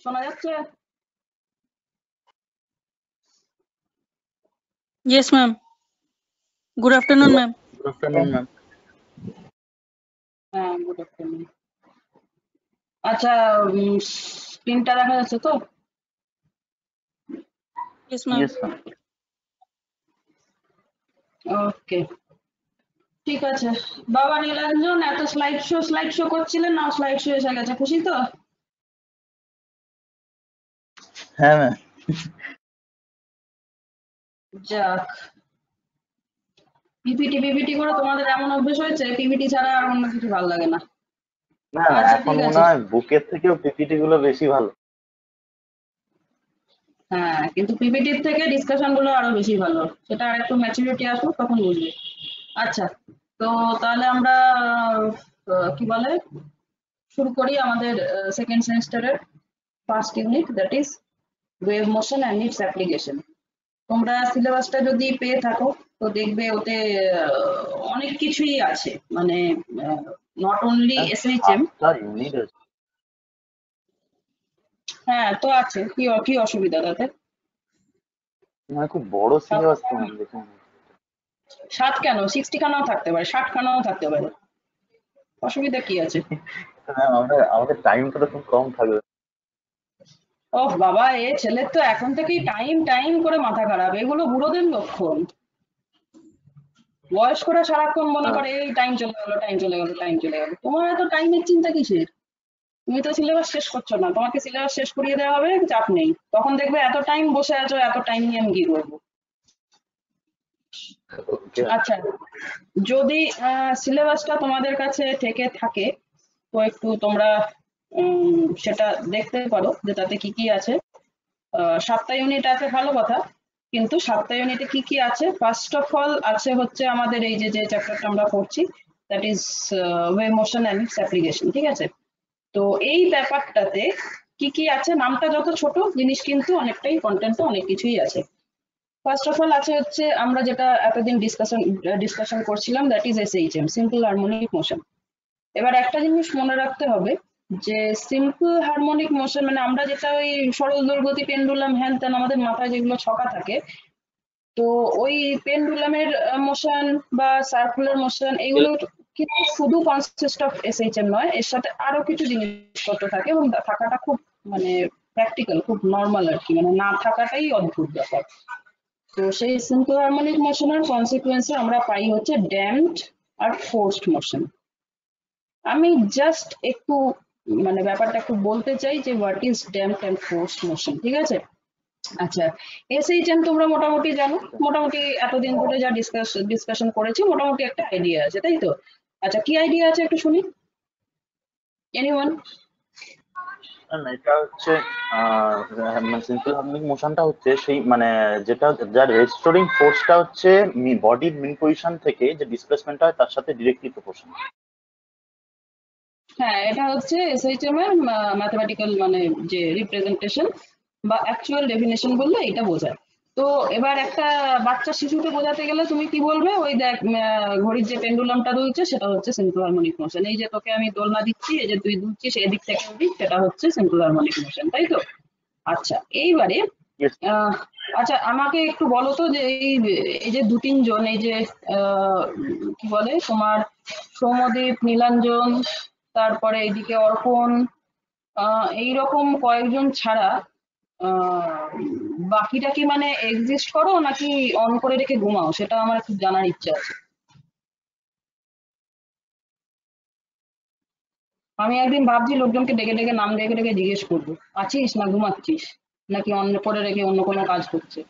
শোনা যাচ্ছে? Yes, ma'am. Good afternoon, ma'am. Good afternoon, ma'am. হ্যাঁ, গুড আফটারনুন। আচ্ছা, স্ক্রিনটা দেখা যাচ্ছে তো? Yes, ma'am. Yes, ma'am. ওকে, ঠিক আছে। বাবা নীলাঞ্জন, এত স্লাইড শো করছিলেন না, স্লাইড শো এসে গেছে, খুশি তো? হ্যাঁ ম্যাম। যাক, পিপিটি করে তোমাদের এমন অভ্যেস হয়েছে, পিপিটি ছাড়া আর অন্য কিছু ভালো লাগে না। না আচ্ছা, এখন ঠিক মনে আছে। হয় বুকের থেকেও পিপিটি গুলো বেশি ভালো। হ্যাঁ, কিন্তু পিপিটির থেকে ডিসকাশন গুলো আরো বেশি ভালো, সেটা আর একটু ম্যাচুরিটি আসুক তখন বুঝবে। আচ্ছা, তো তাহলে আমরা কি বলে শুরু করি আমাদের সেকেন্ড সেমিস্টারের first unit, that is wave motion and it's application. তোমরা সিলেবাসটা যদি পেয়ে থাকো তো দেখবে ওতে অনেক কিছুই আছে, মানে নট অনলি এসএইচএম। ইউনিট আছে। হ্যাঁ, তো আছে, কি অসুবিধা তাতে? মানে খুব বড় সিলেবাস তো ম্যাম, দেখুন। 7 কেন, 60 খানাও থাকতে পারে, 60 খানাও থাকতে পারে, অসুবিধা কি আছে? ম্যাম আমাদের টাইমটা তো খুব কম থাকবে। ওহ বাবা, এ ছেলের তো এখন থেকেই টাইম করে মাথা খারাপ, এগুলো বুড়োদের লক্ষণ। বয়স্করা সারাক্ষণ মনে করে এই টাইম চলে গেল। তোমার এত টাইমের চিন্তা কিসের? তুমি তো সিলেবাস শেষ করছো না, তোমাকে সিলেবাস শেষ করিয়ে দেওয়া হবে, চাপ নেই। তখন দেখবে এত টাইম বসে আছো, এত টাইম নিয়ে আমি কি করবো? আচ্ছা, যদি সিলেবাসটা তোমাদের কাছে থেকে থাকে তো একটু তোমরা সেটা দেখতে পারো যে তাতে কি কি আছে। 7টা ইউনিট আছে, ভালো কথা, কিন্তু 7টা ইউনিটে কি কি আছে? ফার্স্ট অফ অল আছে হচ্ছে আমাদের এই যে চ্যাপ্টারটা আমরা পড়ছি, that is wave motion and it's application, ঠিক আছে? তো এই ব্যাপারটাতে কি কি আছে, নামটা যত ছোট জিনিস কিন্তু অনেকটাই কন্টেন্টে অনেক কিছুই আছে। ফার্স্ট অফ অল আছে হচ্ছে আমরা যেটা এতদিন ডিসকাশন করছিলাম, that is SHM, simple harmonic motion. এবার একটা জিনিস মনে রাখতে হবে যে সিম্পল হারমোনিক মোশন মানে আমরা যেটা ওই সরল দৈর্ঘ্যতি পেন্ডুলাম হ্যান ত্যান আমাদের মাথায় যেগুলো ছকা থাকে, তো ওই পেন্ডুলামের মোশন বা সার্কুলার মোশন এগুলো কিন্তু শুধু কনসিস্ট অফ এসএইচএম নয়, এর সাথে আরো কিছু জিনিসপত্র থাকে এবং থাকাটা খুব মানে প্র্যাকটিক্যাল, খুব নর্মাল আর কি, মানে না থাকাটাই অদ্ভুত ব্যাপার। তো সেই সিম্পল হারমোনিক মোশনের কনসিকুয়েন্সে আমরা পাই হচ্ছে ড্যাম্পড আর ফোর্সড মোশন। আমি জাস্ট একটু মানে ব্যাপারটা একটু বলতে চাই যে what is damped and forced motion, ঠিক আছে? আচ্ছা, এসএইচএম তোমরা মোটামুটি জানো, মোটামুটি এতদিন ধরে যা ডিসকাশন করেছি মোটামুটি একটা আইডিয়া আছে, তাই তো? আচ্ছা, কি আইডিয়া আছে একটু শুনি, এনিওয়ান? না এটা হচ্ছে মানে সিম্পল হারমোনিক মোশনটা হচ্ছে সেই মানে যেটা যার রেস্টোরিং ফোর্সটা হচ্ছে বডির মিন পজিশন থেকে যে ডিসপ্লেসমেন্ট হয় তার সাথে ডিরেক্টলি প্রপোর্শনাল। হ্যাঁ, এটা হচ্ছে এসএইচএম এর ম্যাথমেটিক্যাল মানে যে রিপ্রেজেন্টেশন বা অ্যাকচুয়াল ডেফিনেশন বললে এটা বোঝায়। তো এবার একটা বাচ্চা শিশুকে বোঝাতে গেলে তুমি কি বলবে? ওই দেখ, ঘড়ির যে পেন্ডুলামটা দুলছে সেটা হচ্ছে সিম্পল হারমোনিক মোশন। এই যে তোকে আমি দোলনা দিচ্ছি, এই যে তুই দুলছিস এদিক থেকে ওদিক, সেটা হচ্ছে সিম্পল হারমোনিক মোশন, তাই তো? আচ্ছা, এইবারে আচ্ছা আমাকে একটু বলো তো যে এই যে 2-3 জন, এই যে কি বলে তোমার সৌম্যদীপ, নীলাঞ্জন, তারপরে এইদিকে অর্পণ, এইরকম কয়েকজন ছাড়া বাকিটা কি মানে এক্সিস্ট করো নাকি অন করে রেখে ঘুমাও, সেটা আমার একটু জানার ইচ্ছা আছে। আমি একদিন ভাবছি লোকজনকে ডেকে ডেকে নাম ডেকে ডেকে জিজ্ঞেস করবো, আছিস না ঘুমাচ্ছিস নাকি অন করে রেখে অন্য কোনো কাজ করছে।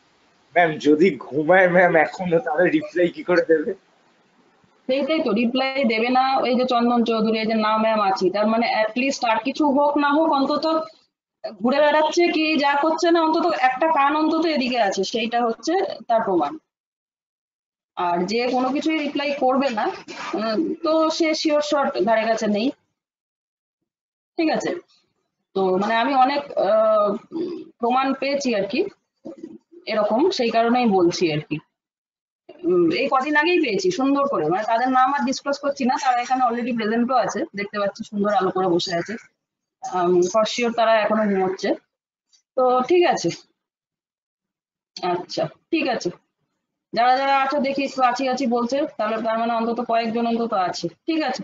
ম্যাম যদি ঘুমায় ম্যাম এখনো, তাহলে রিপ্লাই কি করে দেবে? সেইটাই তো, রিপ্লাই দেবে না। এই যে চন্দন চৌধুরী, এই যে না ম্যাম আছি, তার মানে অ্যাটলিস্ট আর কিছু হোক না হোক অন্তত ঘুরে বেড়াচ্ছে কি যা করছে না, অন্তত একটা কান অন্তত এদিকে আছে, সেইটা হচ্ছে তার প্রমাণ। আর যে কোনো কিছুই রিপ্লাই করবে না, তো সে শিওর শট ধারে কাছে নেই, ঠিক আছে? তো মানে আমি অনেক প্রমাণ পেয়েছি আর কি এরকম, সেই কারণেই বলছি আর কি। এই কদিন আগেই পেয়েছি সুন্দর করে, মানে তাদের নাম আর ডিসক্লোজ করছি না, তারা এখানে অলরেডি প্রেজেন্টও আছে, দেখতে পাচ্ছি সুন্দর আলো করে বসে আছে। ফর শিওর তারা এখনো ঘুমোচ্ছে। তো ঠিক আছে, আচ্ছা ঠিক আছে, যারা যারা আছে দেখি একটু আছি আছি বলছে, তাহলে তার মানে অন্তত কয়েকজন অন্তত আছে। ঠিক আছে,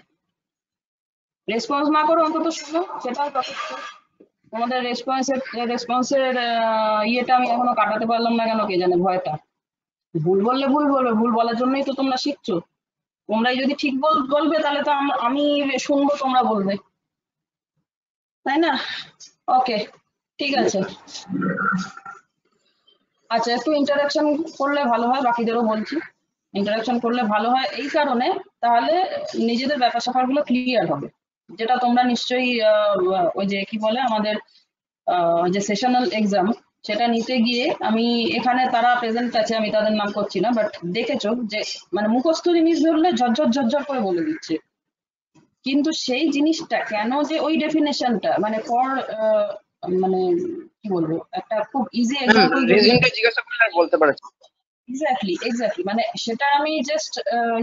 রেসপন্স না করো অন্তত শুনো, সেটাও যথেষ্ট। তোমাদের রেসপন্সের ইয়েটা আমি এখনো কাটাতে পারলাম না কেন কে জানে, ভয়টা। ভুল বললে ভুল বলবে, ভুল বলার জন্যই তো তোমরা শিখছো। তোমরাই যদি ঠিক বলবে তাহলে তো আমি শুনবো, তোমরা বলবে, তাই না? ওকে, ঠিক আছে। আচ্ছা, একটু ইন্টারাকশন করলে ভালো হয়, বাকিদেরও বলছি ইন্টারাকশন করলে ভালো হয় এই কারণে, তাহলে নিজেদের ব্যাপার স্যাপারগুলো ক্লিয়ার হবে। যেটা তোমরা নিশ্চয়ই ওই যে কি বলে আমাদের যে সেশনাল এক্সাম, সেটা নিতে গিয়ে আমি এখানে তারা প্রেজেন্ট আছে, আমি তাদের নাম করছি না, বাট দেখেছো যে মানে মুখস্থ জিনিস ধরলে ঝরঝর ঝরঝর করে বলে দিচ্ছে, কিন্তু সেই জিনিসটা কেন যে ওই ডেফিনেশনটা মানে ফর মানে কি বলবো, একটা খুব ইজি এক্সাম্পল রিজনটা জিজ্ঞাসা করলে আর বলতে পারছি। এক্স্যাক্টলি মানে সেটা আমি জাস্ট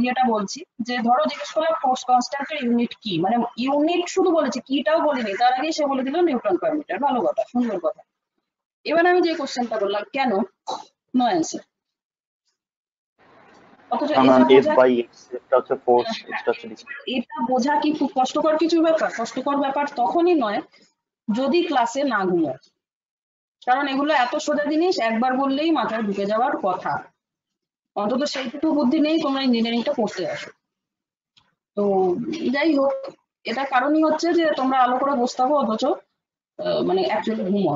ইয়েটা বলছি যে ধরো জিজ্ঞেস করলাম ফোর্স কনস্ট্যান্টের ইউনিট কি, মানে ইউনিট শুধু বলেছি, কিটাও বলিনি, তার আগে সে বলে দিল নিউটন পার মিটার। ভালো কথা, সুন্দর কথা। এবার আমি যে কোশ্চেনটা করলাম কেন, নো অ্যান্সার। অথচ কারণ এটা এফ বোঝা, বাই এক্স, এটা হচ্ছে ফোর্স, এক্সটা হচ্ছে ডিসপ্লেসমেন্ট। এটা বোঝা কি খুব কষ্টকর কিছু ব্যাপার? কষ্টকর ব্যাপার তখনই নয় যদি ক্লাসে না ঘুমো, কারণ এগুলো এত সোজা জিনিস, একবার বললেই মাথায় ঢুকে যাওয়ার কথা। অন্তত সেইটুকু বুদ্ধি নেই, তোমরা ইঞ্জিনিয়ারিংটা পড়তে আসো। তো যাই হোক, এটা কারণই হচ্ছে যে তোমরা আলো করে বসে থাকো, অথচ মানে অ্যাকচুয়ালি ঘুমো,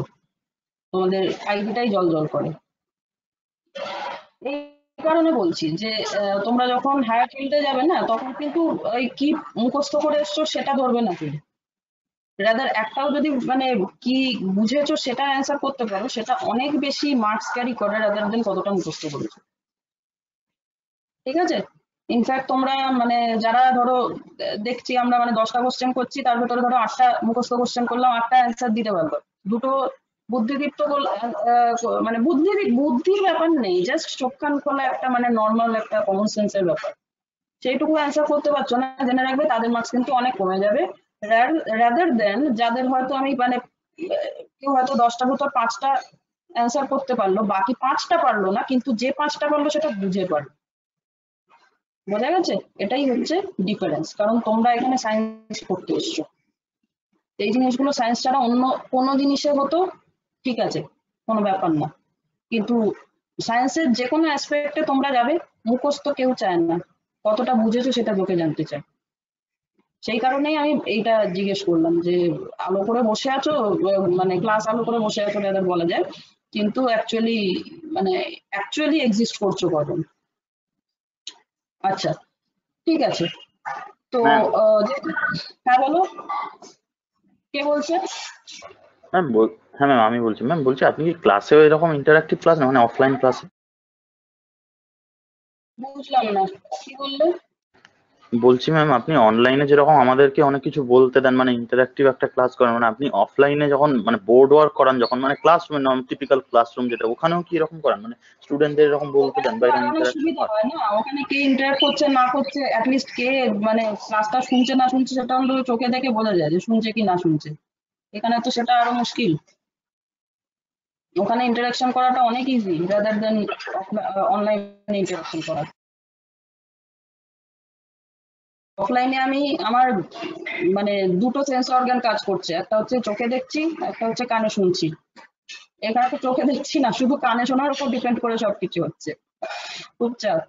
তোমাদের আইডিটাই জল জল করে। এই কারণে বলছি যে তোমরা যখন হায়ার ফিল্ডে যাবে না, তখন কিন্তু ওই কি মুখস্থ করে এসছো সেটা ধরবে না, কিন্তু রাদার একটাও যদি মানে কি বুঝেছো সেটা অ্যান্সার করতে পারো, সেটা অনেক বেশি মার্কস ক্যারি করে রাদার দেন কতটা মুখস্থ করেছো। ঠিক আছে, ইনফ্যাক্ট তোমরা মানে যারা ধরো দেখছি আমরা মানে 10টা কোশ্চেন করছি, তার ভেতরে ধরো 8টা মুখস্থ কোশ্চেন করলাম, 8টা অ্যান্সার দিতে পারবো, দুটো বুদ্ধিদীপ্ত মানে বুদ্ধির ব্যাপার নেই, জাস্ট চোখ কান খোলা একটা মানে নর্মাল একটা কমন সেন্সের ব্যাপার, সেইটুকু অ্যান্সার করতে পারছো না, জেনে রাখবে তাদের মার্কস কিন্তু অনেক কমে যাবে, রাদার দেন যাদের হয়তো আমি মানে কেউ হয়তো 10টার ভেতর 5টা অ্যান্সার করতে পারলো, বাকি 5টা পারলো না, কিন্তু যে 5টা পারলো সেটা বুঝে পারলো। বোঝা গেছে? এটাই হচ্ছে ডিফারেন্স, কারণ তোমরা এখানে সায়েন্স পড়তে এসছো, এই জিনিসগুলো সায়েন্স ছাড়া অন্য কোনো জিনিসে হতো ঠিক আছে, কোনো ব্যাপার না, কিন্তু সায়েন্সের যে কোনো অ্যাসপেক্টে তোমরা যাবে, মুখস্থ কেউ চায় না, কতটা বুঝেছো সেটা লোকে জানতে চায়। সেই কারণেই আমি এইটা জিজ্ঞেস করলাম যে আলো করে বসে আছো, মানে ক্লাস আলো করে বসে আছো যাদের বলা যায়, কিন্তু অ্যাকচুয়ালি এক্সিস্ট করছো কখন। আচ্ছা ঠিক আছে, তো ম্যাম, হ্যাঁ বলো, কে বলছে? ম্যাম হ্যাঁ ম্যাম, আমি বলছি ম্যাম, বলছি আপনি কি ক্লাসেও এরকম ইন্টারঅ্যাক্টিভ ক্লাস না, মানে অফলাইন ক্লাসে? বুঝলাম না, কি বললে? বলছি ম্যাম, আপনি অনলাইনে যেরকম আমাদেরকে অনেক কিছু বলতে দেন, মানে ইন্টারঅ্যাক্টিভ একটা ক্লাস করেন, মানে আপনি অফলাইনে যখন মানে বোর্ড ওয়ার্ক করান, যখন মানে ক্লাসরুমে নন টিপিক্যাল ক্লাসরুম যেটা, ওখানেও কি এরকম করান, মানে স্টুডেন্টদের এরকম বলতে দেন বা এরকম আরো ইন্টারঅ্যাকশন সুবিধা হয়? হয় না, ওখানে কে ইন্টারঅ্যাক্ট করছে না করছে, অ্যাটলিস্ট কে মানে ক্লাসটা শুনছে না শুনছে সেটা অন্তত চোখে দেখে বোঝা যায় যে শুনছে কি না শুনছে। এখানে তো সেটা আরো মুশকিল, ওখানে ইন্টারাকশন করাটা অনেক ইজি রাদার দেন অনলাইনে ইন্টারাকশন করা। অফলাইনে আমি আমার মানে দুটো সেন্স অর্গান কাজ করছে, একটা হচ্ছে চোখে দেখছি, একটা হচ্ছে কানে শুনছি। এখানে তো চোখে দেখছি না, শুধু কানে শোনার উপর ডিপেন্ড করে সবকিছু হচ্ছে, খুব চাপ।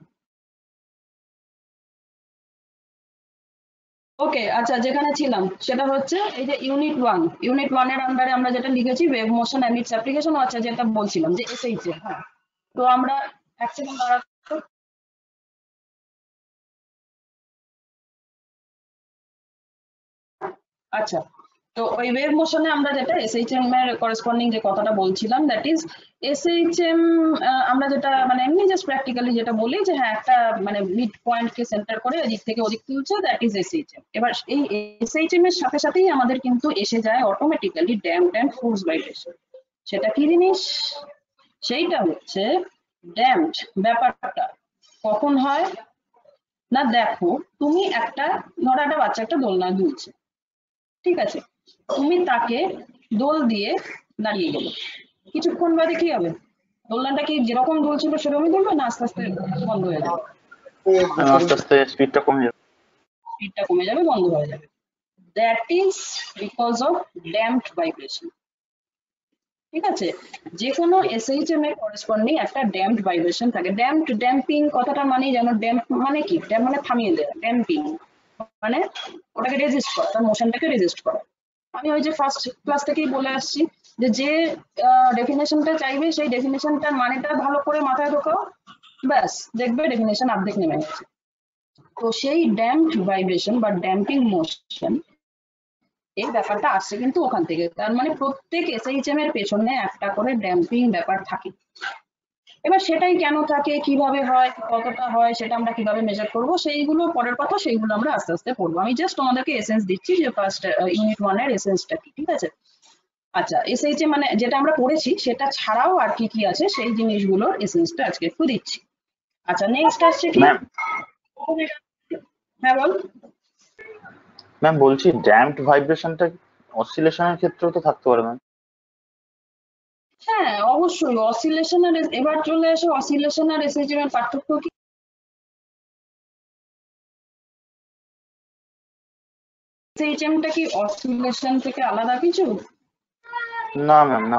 ওকে, আচ্ছা যেখানে ছিলাম সেটা হচ্ছে এই যে ইউনিট ওয়ান এর আন্ডারে আমরা যেটা লিখেছি wave motion and its application, আচ্ছা যেটা বলছিলাম যে এসএইচ এর, হ্যাঁ। তো আমরা এক সেকেন্ড দাঁড়াতো, আচ্ছা তো ওই ওয়েভ মোশনে আমরা যেটা এসএইচএম এর করেসপন্ডিং যে কথাটা বলছিলাম, দ্যাট ইজ এসএইচএম, আমরা যেটা মানে এমনি জাস্ট প্র্যাকটিক্যালি যেটা বলি যে হ্যাঁ একটা মানে মিড পয়েন্ট কে সেন্টার করে এদিক থেকে ওদিক তুলছে, দ্যাট ইজ এসএইচএম। এবার এই এসএইচএম এর সাথে সাথেই আমাদের কিন্তু এসে যায় automatically damped and force vibration. সেটা কি জিনিস? সেইটা হচ্ছে ড্যাম্পড ব্যাপারটা কখন হয় না, দেখো তুমি একটা ধরো একটা বাচ্চা একটা দোলনায় দুলছে, ঠিক আছে, তুমি তাকে দোল দিয়ে দাঁড়িয়ে গেলে, কিছুক্ষণ বাদে কি হবে? দোলনাটা কি যেরকম দুলছিল সেরকমই দুলবে, না আস্তে আস্তে বন্ধ হয়ে যাবে? আস্তে আস্তে স্পিডটা কমে যাবে। স্পিডটা কমে যাবে, বন্ধ হয়ে যাবে। That is because of damped vibration. ঠিক আছে, যে কোনো এসএইচএম এর করেসপন্ডিং একটা ড্যাম্পড ভাইব্রেশন থাকে। ড্যাম্পিং কথাটা মানে জানো, ড্যাম্প মানে কি? ড্যাম্প মানে থামিয়ে দেওয়া, ড্যাম্পিং মানে ওটাকে রেজিস্ট করা, তার মোশনটাকে রেজিস্ট করা। আমি ওই যে ফার্স্ট ক্লাস থেকেই বলে আসছি যে ডেফিনেশনটা চাইবে সেই ডেফিনেশনটার মানেটা ভালো করে মাথায় ঢোকাও, ব্যাস দেখবে ডেফিনেশন অর্ধেক নেমে গেছে। তো সেই ড্যাম্পড ভাইব্রেশন বা ড্যাম্পিং মোশন, এই ব্যাপারটা আসছে কিন্তু ওখান থেকে। তার মানে প্রত্যেক এসএইচএম এর পেছনে একটা করে ড্যাম্পিং ব্যাপার থাকে। এবার সেটাই কেন থাকে, কিভাবে হয়, কতটা হয়, সেটা আমরা কিভাবে মেজার করব, সেইগুলো পরের কথা, সেইগুলো আমরা আস্তে আস্তে পড়বো। আমি জাস্ট তোমাদেরকে এসেন্স দিচ্ছি যে ফার্স্ট ইউনিট 1 এর এসেন্সটা কি। ঠিক আছে, আচ্ছা এসএইচএম মানে যেটা আমরা পড়েছি সেটা ছাড়াও আর কি কি আছে সেই জিনিসগুলোর এসেন্সটা আজকে একটু দিচ্ছি। আচ্ছা নেক্সট আসছে কি? ম্যাম হ্যাঁ বল। ম্যাম বলছি ড্যাম্পড ভাইব্রেশনটা অসিলেশনের ক্ষেত্রেও তো থাকতে পারে ম্যাম। হ্যাঁ অবশ্যই, অসিলেশন আর এবার চলে আসে অসিলেশন আর এসএইচএম এর পার্থক্য কি? এসএইচএমটা কি অসিলেশন থেকে আলাদা কিছু? না ম্যাম না।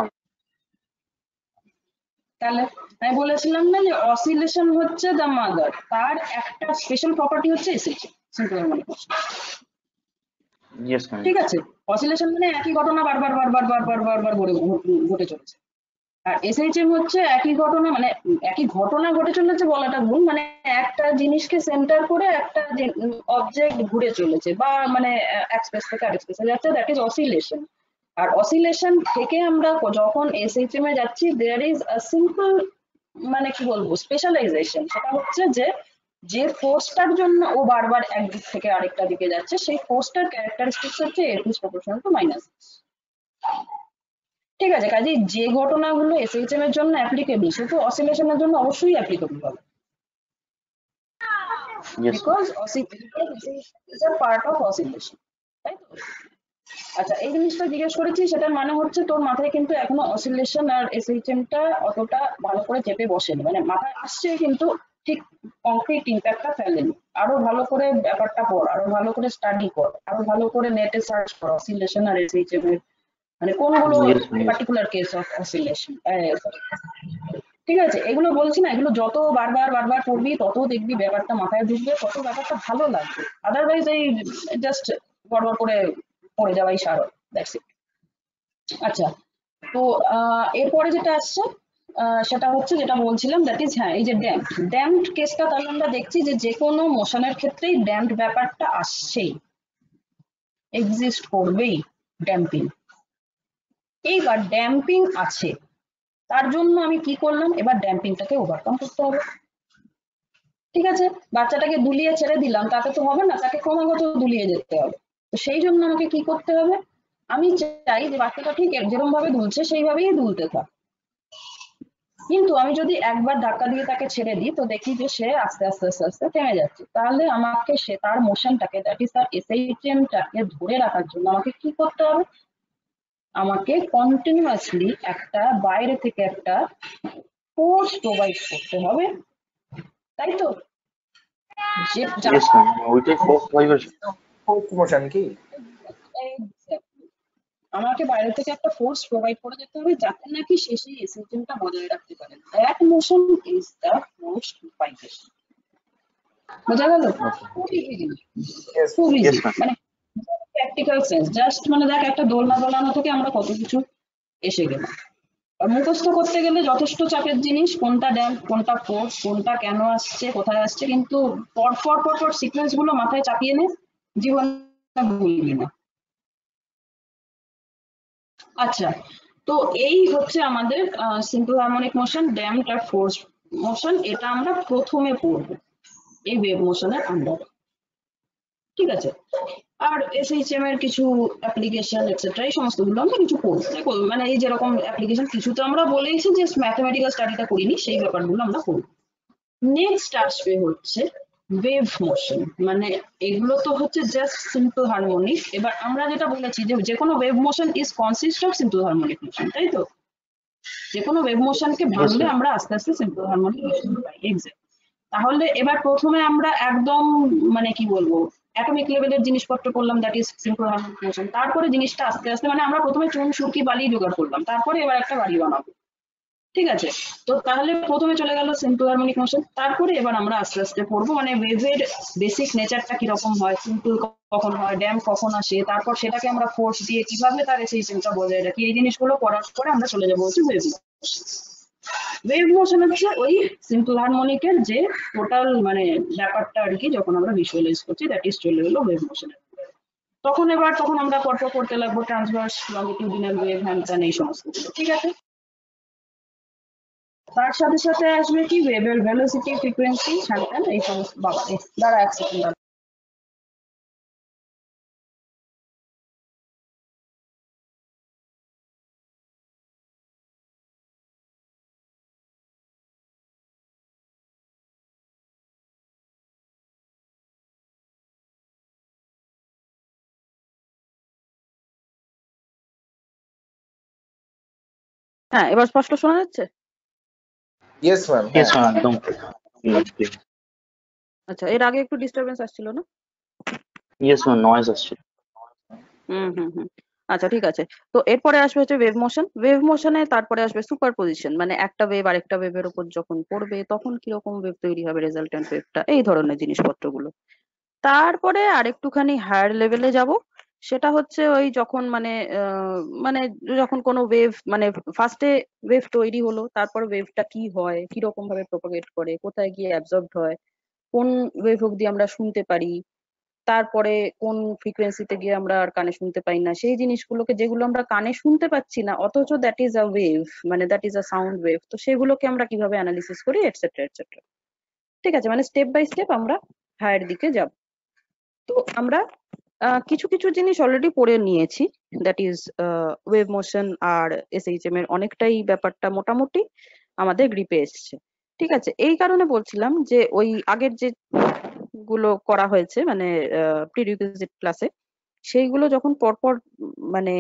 তাহলে আমি বলেছিলাম না যে অসিলেশন হচ্ছে দ্য মাদার, তার একটা স্পেশাল প্রপার্টি হচ্ছে এসএইচএম, সিম্পল মানে। Yes ma'am. ঠিক আছে, অসিলেশন মানে একই ঘটনা বারবার বারবার বারবার বারবার ঘটে চলেছে। আর এসএইচএম হচ্ছে একই ঘটনা, মানে একই ঘটনা ঘটে চলেছে বলাটা ভুল, মানে একটা জিনিসকে সেন্টার করে একটা অবজেক্ট ঘুরে চলেছে, বা মানে এক স্পেস থেকে আরেক স্পেসে যাচ্ছে, দ্যাট ইজ অসিলেশন। আর অসিলেশন থেকে আমরা যখন এসএইচএম এ যাচ্ছি, দেয়ার ইজ আ সিম্পল মানে কি বলবো স্পেশালাইজেশন। সেটা হচ্ছে যে ফোর্সটার জন্য ও বারবার একদিক থেকে আরেকটা দিকে যাচ্ছে, সেই ফোর্সটার ক্যারেক্টারিস্টিক্স হচ্ছে এর ইজ প্রপোর্শনাল টু মাইনাস। ঠিক আছে, কাজে যে ঘটনাগুলো এসএইচএম এর জন্য অ্যাপ্লিকেবল সেটা অসিলেশনের জন্য অবশ্যই অ্যাপ্লিকেবল হবে, because is a part of oscillation, তাই তো? আচ্ছা এই জিনিসটা জিজ্ঞেস করেছি, সেটার মানে হচ্ছে তোর মাথায় কিন্তু এখনো অসিলেশন আর এসএইচএমটা অতটা ভালো করে চেপে বসেনি, মানে মাথায় আসছে কিন্তু ঠিক কংক্রিট ইম্প্যাক্টটা ফেলেনি। আরো ভালো করে ব্যাপারটা পড়, আরো ভালো করে স্টাডি কর, আরো ভালো করে নেটে সার্চ কর অসিলেশন আর এসএইচএম এর মানে কোনগুলো পার্টিকুলার কেস অফ অসিলেশন। ঠিক আছে, এগুলো বলছি না, এগুলো যত বারবার বারবার পড়বি তত দেখবি ব্যাপারটা মাথায় ঢুকবে, তত ব্যাপারটা ভালো লাগবে। আদারওয়াইজ এই জাস্ট গড়বড় করে পড়ে যাওয়াই সার, দ্যাটস ইট। আচ্ছা, তো এরপরে যেটা আসছে সেটা হচ্ছে যেটা বলছিলাম, দ্যাট ইজ হ্যাঁ এই যে ড্যাম্পড কেসটা, তাহলে আমরা দেখছি যে কোনো মোশনের ক্ষেত্রেই ড্যাম্পড ব্যাপারটা আসছেই, এক্সিস্ট করবেই ড্যাম্পিং। এইবার ড্যাম্পিং আছে, তার জন্য আমি কি করলাম, এবার ড্যাম্পিংটাকে ওভারকাম করতে হবে। ঠিক আছে, বাচ্চাটাকে দুলিয়ে ছেড়ে দিলাম তাতে তো হবে না, তাকে ক্রমাগত দুলিয়ে যেতে হবে। তো সেই জন্য আমাকে কি করতে হবে, আমি চাই যে বাচ্চাটা ঠিক যেরকম ভাবে দুলছে সেইভাবেই দুলতে থাক, কিন্তু আমি যদি একবার ধাক্কা দিয়ে তাকে ছেড়ে দিই তো দেখি যে সে আস্তে আস্তে আস্তে আস্তে থেমে যাচ্ছে। তাহলে আমাকে সে তার মোশনটাকে, দ্যাট ইজ তার এসএইচএমটাকে ধরে রাখার জন্য আমাকে কি করতে হবে, আমাকে কন্টিনিউয়াসলি একটা বাইরে থেকে একটা ফোর্স প্রোভাইড করতে হবে, তাই তো? যে ইয়েস ম্যাম, ওইটাই ফোর্স ভাইব্রেশন। ফোর্স মোশন কি? আমাকে বাইরে থেকে একটা ফোর্স প্রোভাইড করে যেতে হবে যাতে নাকি সে সেই এসএইচএমটা বজায় রাখতে পারে। That motion is the force vibration. বোঝা গেল? খুব ইজি, খুব ইজি, মানে প্র্যাকটিক্যাল সেন্স। জাস্ট মানে দেখ একটা দোলনা দোলানো থেকে আমরা কত কিছু এসে গেলাম। আর মুখস্থ করতে গেলে যথেষ্ট চাপের জিনিস, কোনটা ড্যাম্প, কোনটা ফোর্স, কোনটা কেন আসছে, কোথায় আসছে, কিন্তু পরপর পরপর সিকোয়েন্স গুলো মাথায় চাপিয়ে নে, জীবনে ভুলবি না। আচ্ছা, তো এই হচ্ছে আমাদের সিম্পল হারমোনিক মোশন, ড্যাম্পড আর ফোর্স মোশন। এটা আমরা প্রথমে পড়বো এই ওয়েভ মোশনের আন্ডারে। ঠিক আছে, আর এসএইচএম এর কিছু অ্যাপ্লিকেশন এটসেট্রা এই সমস্ত গুলো আমরা কিছু পড়বো, মানে এই যেরকম অ্যাপ্লিকেশন কিছু তো আমরা বলেইছি যে ম্যাথমেটিক্যাল স্টাডিটা করিনি, সেই ব্যাপারগুলো আমরা করবো। নেক্সট আসবে হচ্ছে ওয়েভ মোশন মানে এগুলো তো হচ্ছে জাস্ট সিম্পল হারমোনিক। এবার আমরা যেটা বলেছি যে যে কোনো wave motion is consist of simple harmonic motion, তাই তো? যে কোনো ওয়েভ মোশনকে ইয়েস ভাঙলে ম্যাম। আমরা আস্তে আস্তে সিম্পল হারমোনিক মোশন পাই। এক্সাক্ট। তাহলে এবার প্রথমে আমরা একদম মানে কি বলবো অ্যাটমিক লেভেলের জিনিসপত্র করলাম, that is simple harmonic motion. তারপরে জিনিসটা আস্তে আস্তে মানে আমরা প্রথমে চুন সুরকি বালি জোগাড় করলাম, তারপরে এবার একটা বাড়ি বানাবো, ঠিক আছে? তো তাহলে প্রথমে চলে গেল সিম্পল হারমোনিক মোশন, তারপরে এবার আমরা আস্তে আস্তে পড়বো মানে ওয়েভের বেসিক নেচারটা কিরকম হয়, সিম্পল কখন হয়, ড্যাম কখন আসে, তারপর সেটাকে আমরা ফোর্স দিয়ে কিভাবে তার রেসিস্টেন্সটা বজায় রাখি, এই জিনিসগুলো পড়ার পরে আমরা চলে যাবো হচ্ছে ওয়েভ। ওয়েভ মোশন হচ্ছে ওই সিম্পল হারমোনিকের যে টোটাল মানে ব্যাপারটা আর কি, যখন আমরা ভিজুয়ালাইজ করছি দ্যাট ইজ চলে গেলো ওয়েভ মোশনের। তখন আমরা পরপর করতে লাগবো ট্রান্সভার্স, লঙ্গিটিউডিনাল ওয়েভ, হ্যান ত্যান এই সমস্ত গুলো, ঠিক আছে? তার সাথে সাথে আসবে কি ওয়েভের ভেলোসিটি, ফ্রিকোয়েন্সি, হ্যান ত্যান এই সমস্ত। বাবা দাঁড়া এক সেকেন্ড। হ্যাঁ, এবার স্পষ্ট শোনা যাচ্ছে? Yes ma'am. ইয়েস ম্যাম, একদম clear. আচ্ছা, এর আগে একটু ডিস্টারবেন্স আসছিল না? ইয়েস ম্যাম, নয়েজ আসছে। হুম। আচ্ছা, ঠিক আছে। তো এরপরে আসবে হচ্ছে ওয়েভ মোশন। ওয়েভ মোশনে তারপরে আসবে সুপারপজিশন, মানে একটা ওয়েভ আরেকটা ওয়েভের উপর যখন পড়বে তখন কিরকম ওয়েভ তৈরি হবে, রেজাল্টেন্ট ওয়েভটা, এই ধরনের জিনিসপত্রগুলো। তারপরে আরেকটুখানি হায়ার লেভেলে যাব, সেটা হচ্ছে ওই যখন মানে যখন কোনো ওয়েভ মানে ফার্স্টে ওয়েভ তৈরি হলো, তারপর ওয়েভটা কি হয়, কিরকম ভাবে প্রপাগেট করে, কোথায় গিয়ে অ্যাবজর্বড হয়, কোন ওয়েভ অব্দি আমরা শুনতে পারি, তারপরে কোন ফ্রিকোয়েন্সিতে গিয়ে আমরা আর কানে শুনতে পাই না, সেই জিনিসগুলোকে যেগুলো আমরা কানে শুনতে পাচ্ছি না অথচ দ্যাট ইজ আ ওয়েভ, মানে that is a sound wave, তো সেগুলোকে আমরা কিভাবে অ্যানালিসিস করি, এটসেট্রা এটসেট্রা। ঠিক আছে, মানে স্টেপ বাই স্টেপ আমরা হায়ার দিকে যাব। তো আমরা কিছু কিছু জিনিস অলরেডি পড়ে নিয়েছি, দ্যাট ইজ ওয়েভ মোশন আর এসএইচএম এর অনেকটাই ব্যাপারটা মোটামুটি আমাদের গ্রিপে এসছে। ঠিক আছে, এই কারণে বলছিলাম যে ওই আগের যে গুলো করা হয়েছে মানে প্রিরিকুইজিট ক্লাসে, সেইগুলো যখন পরপর মানে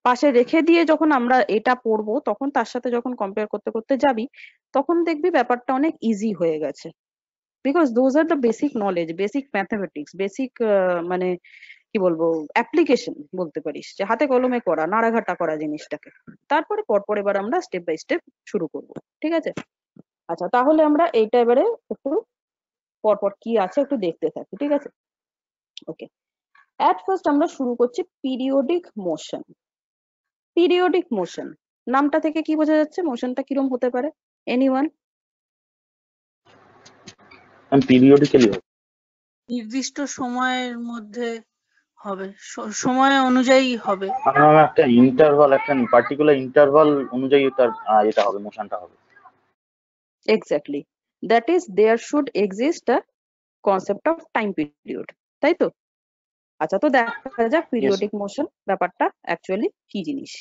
পাশে রেখে দিয়ে যখন আমরা এটা পড়বো, তখন তার সাথে যখন কম্পেয়ার করতে করতে যাবি, তখন দেখবি ব্যাপারটা অনেক ইজি হয়ে গেছে। Because those are the basic knowledge, basic mathematics, basic মানে কি বলবো অ্যাপ্লিকেশন বলতে পারিস, যে হাতে কলমে করা, নাড়াঘাটা করা জিনিসটাকে। তারপরে পরপর এবার আমরা স্টেপ বাই স্টেপ শুরু করব, ঠিক আছে? আচ্ছা, তাহলে আমরা এইটা এবারে একটু পরপর কি আছে একটু দেখতে থাকি, ঠিক আছে? ওকে, এট ফার্স্ট আমরা শুরু করছি পিরিয়ডিক মোশন। পিরিয়ডিক মোশন নামটা থেকে কি বোঝা যাচ্ছে, মোশনটা কিরকম হতে পারে? এনিওয়ান? পিরিয়ডিক্যালি হবে। নির্দিষ্ট সময়ের মধ্যে হবে, সময় অনুযায়ী হবে। আমার একটা ইন্টারভাল, একটা পার্টিকুলার ইন্টারভাল অনুযায়ী তার এটা হবে, মোশনটা হবে। Exactly, that is there should exist a concept of time period, তাই তো? আচ্ছা, তো দেখা যাক ইয়েস। পিরিয়ডিক মোশন ব্যাপারটা অ্যাকচুয়ালি কি জিনিস।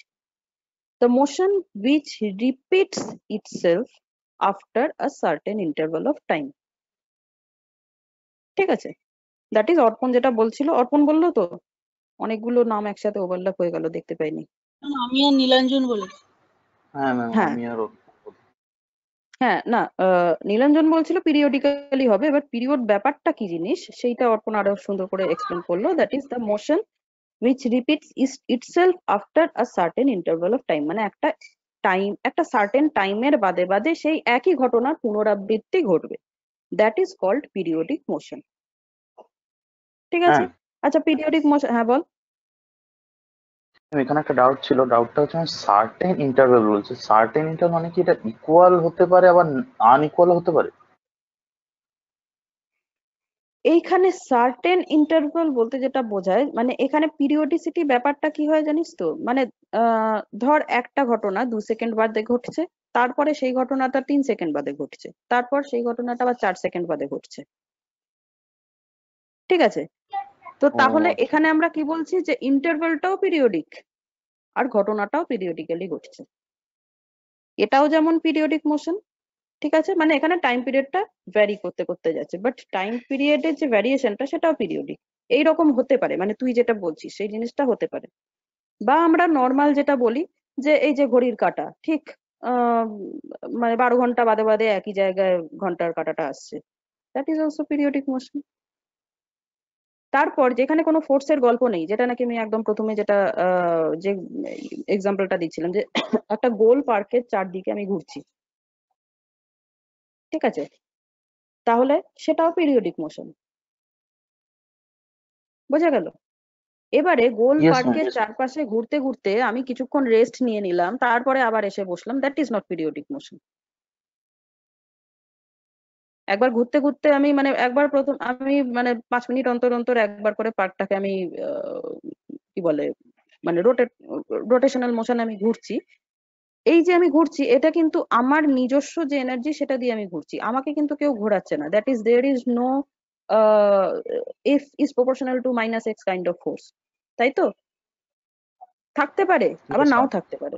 The motion which repeats itself after a certain interval of time. ঠিক আছে, দ্যাট ইজ অর্পণ যেটা বলছিল। অর্পণ বললো তো, অনেকগুলো নাম একসাথে ওভারল্যাপ হয়ে গেল, দেখতে পাইনি। আমি আর নীলাঞ্জন বলেছি। হ্যাঁ ম্যাম, হ্যাঁ আমি আরো হ্যাঁ, না নীলাঞ্জন বলছিল পিরিয়ডিক্যালি হবে, এবার পিরিয়ড ব্যাপারটা কি জিনিস সেইটা অর্পণ আরো সুন্দর করে এক্সপ্লেন করলো। That is the motion which repeats itself after a certain interval of time, মানে একটা টাইম, একটা সার্টেন টাইমের বাদে বাদে সেই একই ঘটনার পুনরাবৃত্তি ঘটবে, that is called periodic motion. ঠিক আছে, হ্যাঁ। আচ্ছা পিরিয়ডিক মোশন, হ্যাঁ বল। এখানে একটা ডাউট ছিল, ডাউটটা হচ্ছে সার্টেন ইন্টারভ্যাল বলছে, সার্টেন ইন্টারভ্যাল মানে কি এটা ইকুয়াল হতে পারে আবার আনইকুয়াল হতে পারে? এইখানে সার্টেন ইন্টারভাল বলতে যেটা বোঝায়, মানে এখানে পিরিয়ডিসিটি ব্যাপারটা কি হয় জানিস তো, মানে ধর একটা ঘটনা 2 সেকেন্ড বাদে ঘটছে, তারপরে সেই ঘটনাটা 3 সেকেন্ড বাদে ঘটছে, তারপর সেই ঘটনাটা আবার 4 সেকেন্ড বাদে ঘটছে। ঠিক আছে, তো ও তাহলে আচ্ছা। এখানে আমরা কি বলছি যে ইন্টারভালটাও পিরিয়ডিক আর ঘটনাটাও পিরিয়ডিক্যালি ঘটছে, এটাও যেমন পিরিয়ডিক মোশন ঠিক আছে, মানে এখানে টাইম পিরিয়ডটা ভ্যারি করতে করতে যাচ্ছে, বাট টাইম পিরিয়ডের যে ভ্যারিয়েশনটা সেটাও পিরিয়ডিক। এইরকম হতে পারে, মানে তুই যেটা বলছিস সেই জিনিসটা হতে পারে। বা আমরা নর্মাল যেটা বলি যে এই যে ঘড়ির কাঁটা ঠিক আহ মানে 12 ঘন্টা বাদে বাদে একই জায়গায় ঘন্টার কাঁটাটা আসছে, that is also periodic motion. তারপর যেখানে কোনো ফোর্সের গল্প নেই, যেটা নাকি আমি একদম প্রথমে যেটা যে এক্সাম্পলটা দিচ্ছিলাম, যে একটা গোল পার্কের চারদিকে আমি ঘুরছি, ঠিক আছে, তাহলে সেটাও পিরিয়ডিক মোশন। বোঝা গেল? এবারে গোল ইয়েস ম্যাম, পার্কের চারপাশে ঘুরতে ঘুরতে আমি কিছুক্ষণ রেস্ট নিয়ে নিলাম, তারপরে আবার এসে বসলাম, that is not periodic motion. একবার ঘুরতে ঘুরতে আমি মানে একবার প্রথম আমি মানে 5 মিনিট অন্তর অন্তর একবার করে পার্কটাকে আমি কি বলে মানে রোটেশনাল মোশন আমি ঘুরছি। এই যে আমি ঘুরছি এটা কিন্তু আমার নিজস্ব যে এনার্জি সেটা দিয়ে আমি ঘুরছি, আমাকে কিন্তু কেউ ঘোরাচ্ছে না। That is there is no F is proportional to minus X kind of force, তাই তো? থাকতে পারে আবার ইয়েস নাও ম্যাম। থাকতে পারে।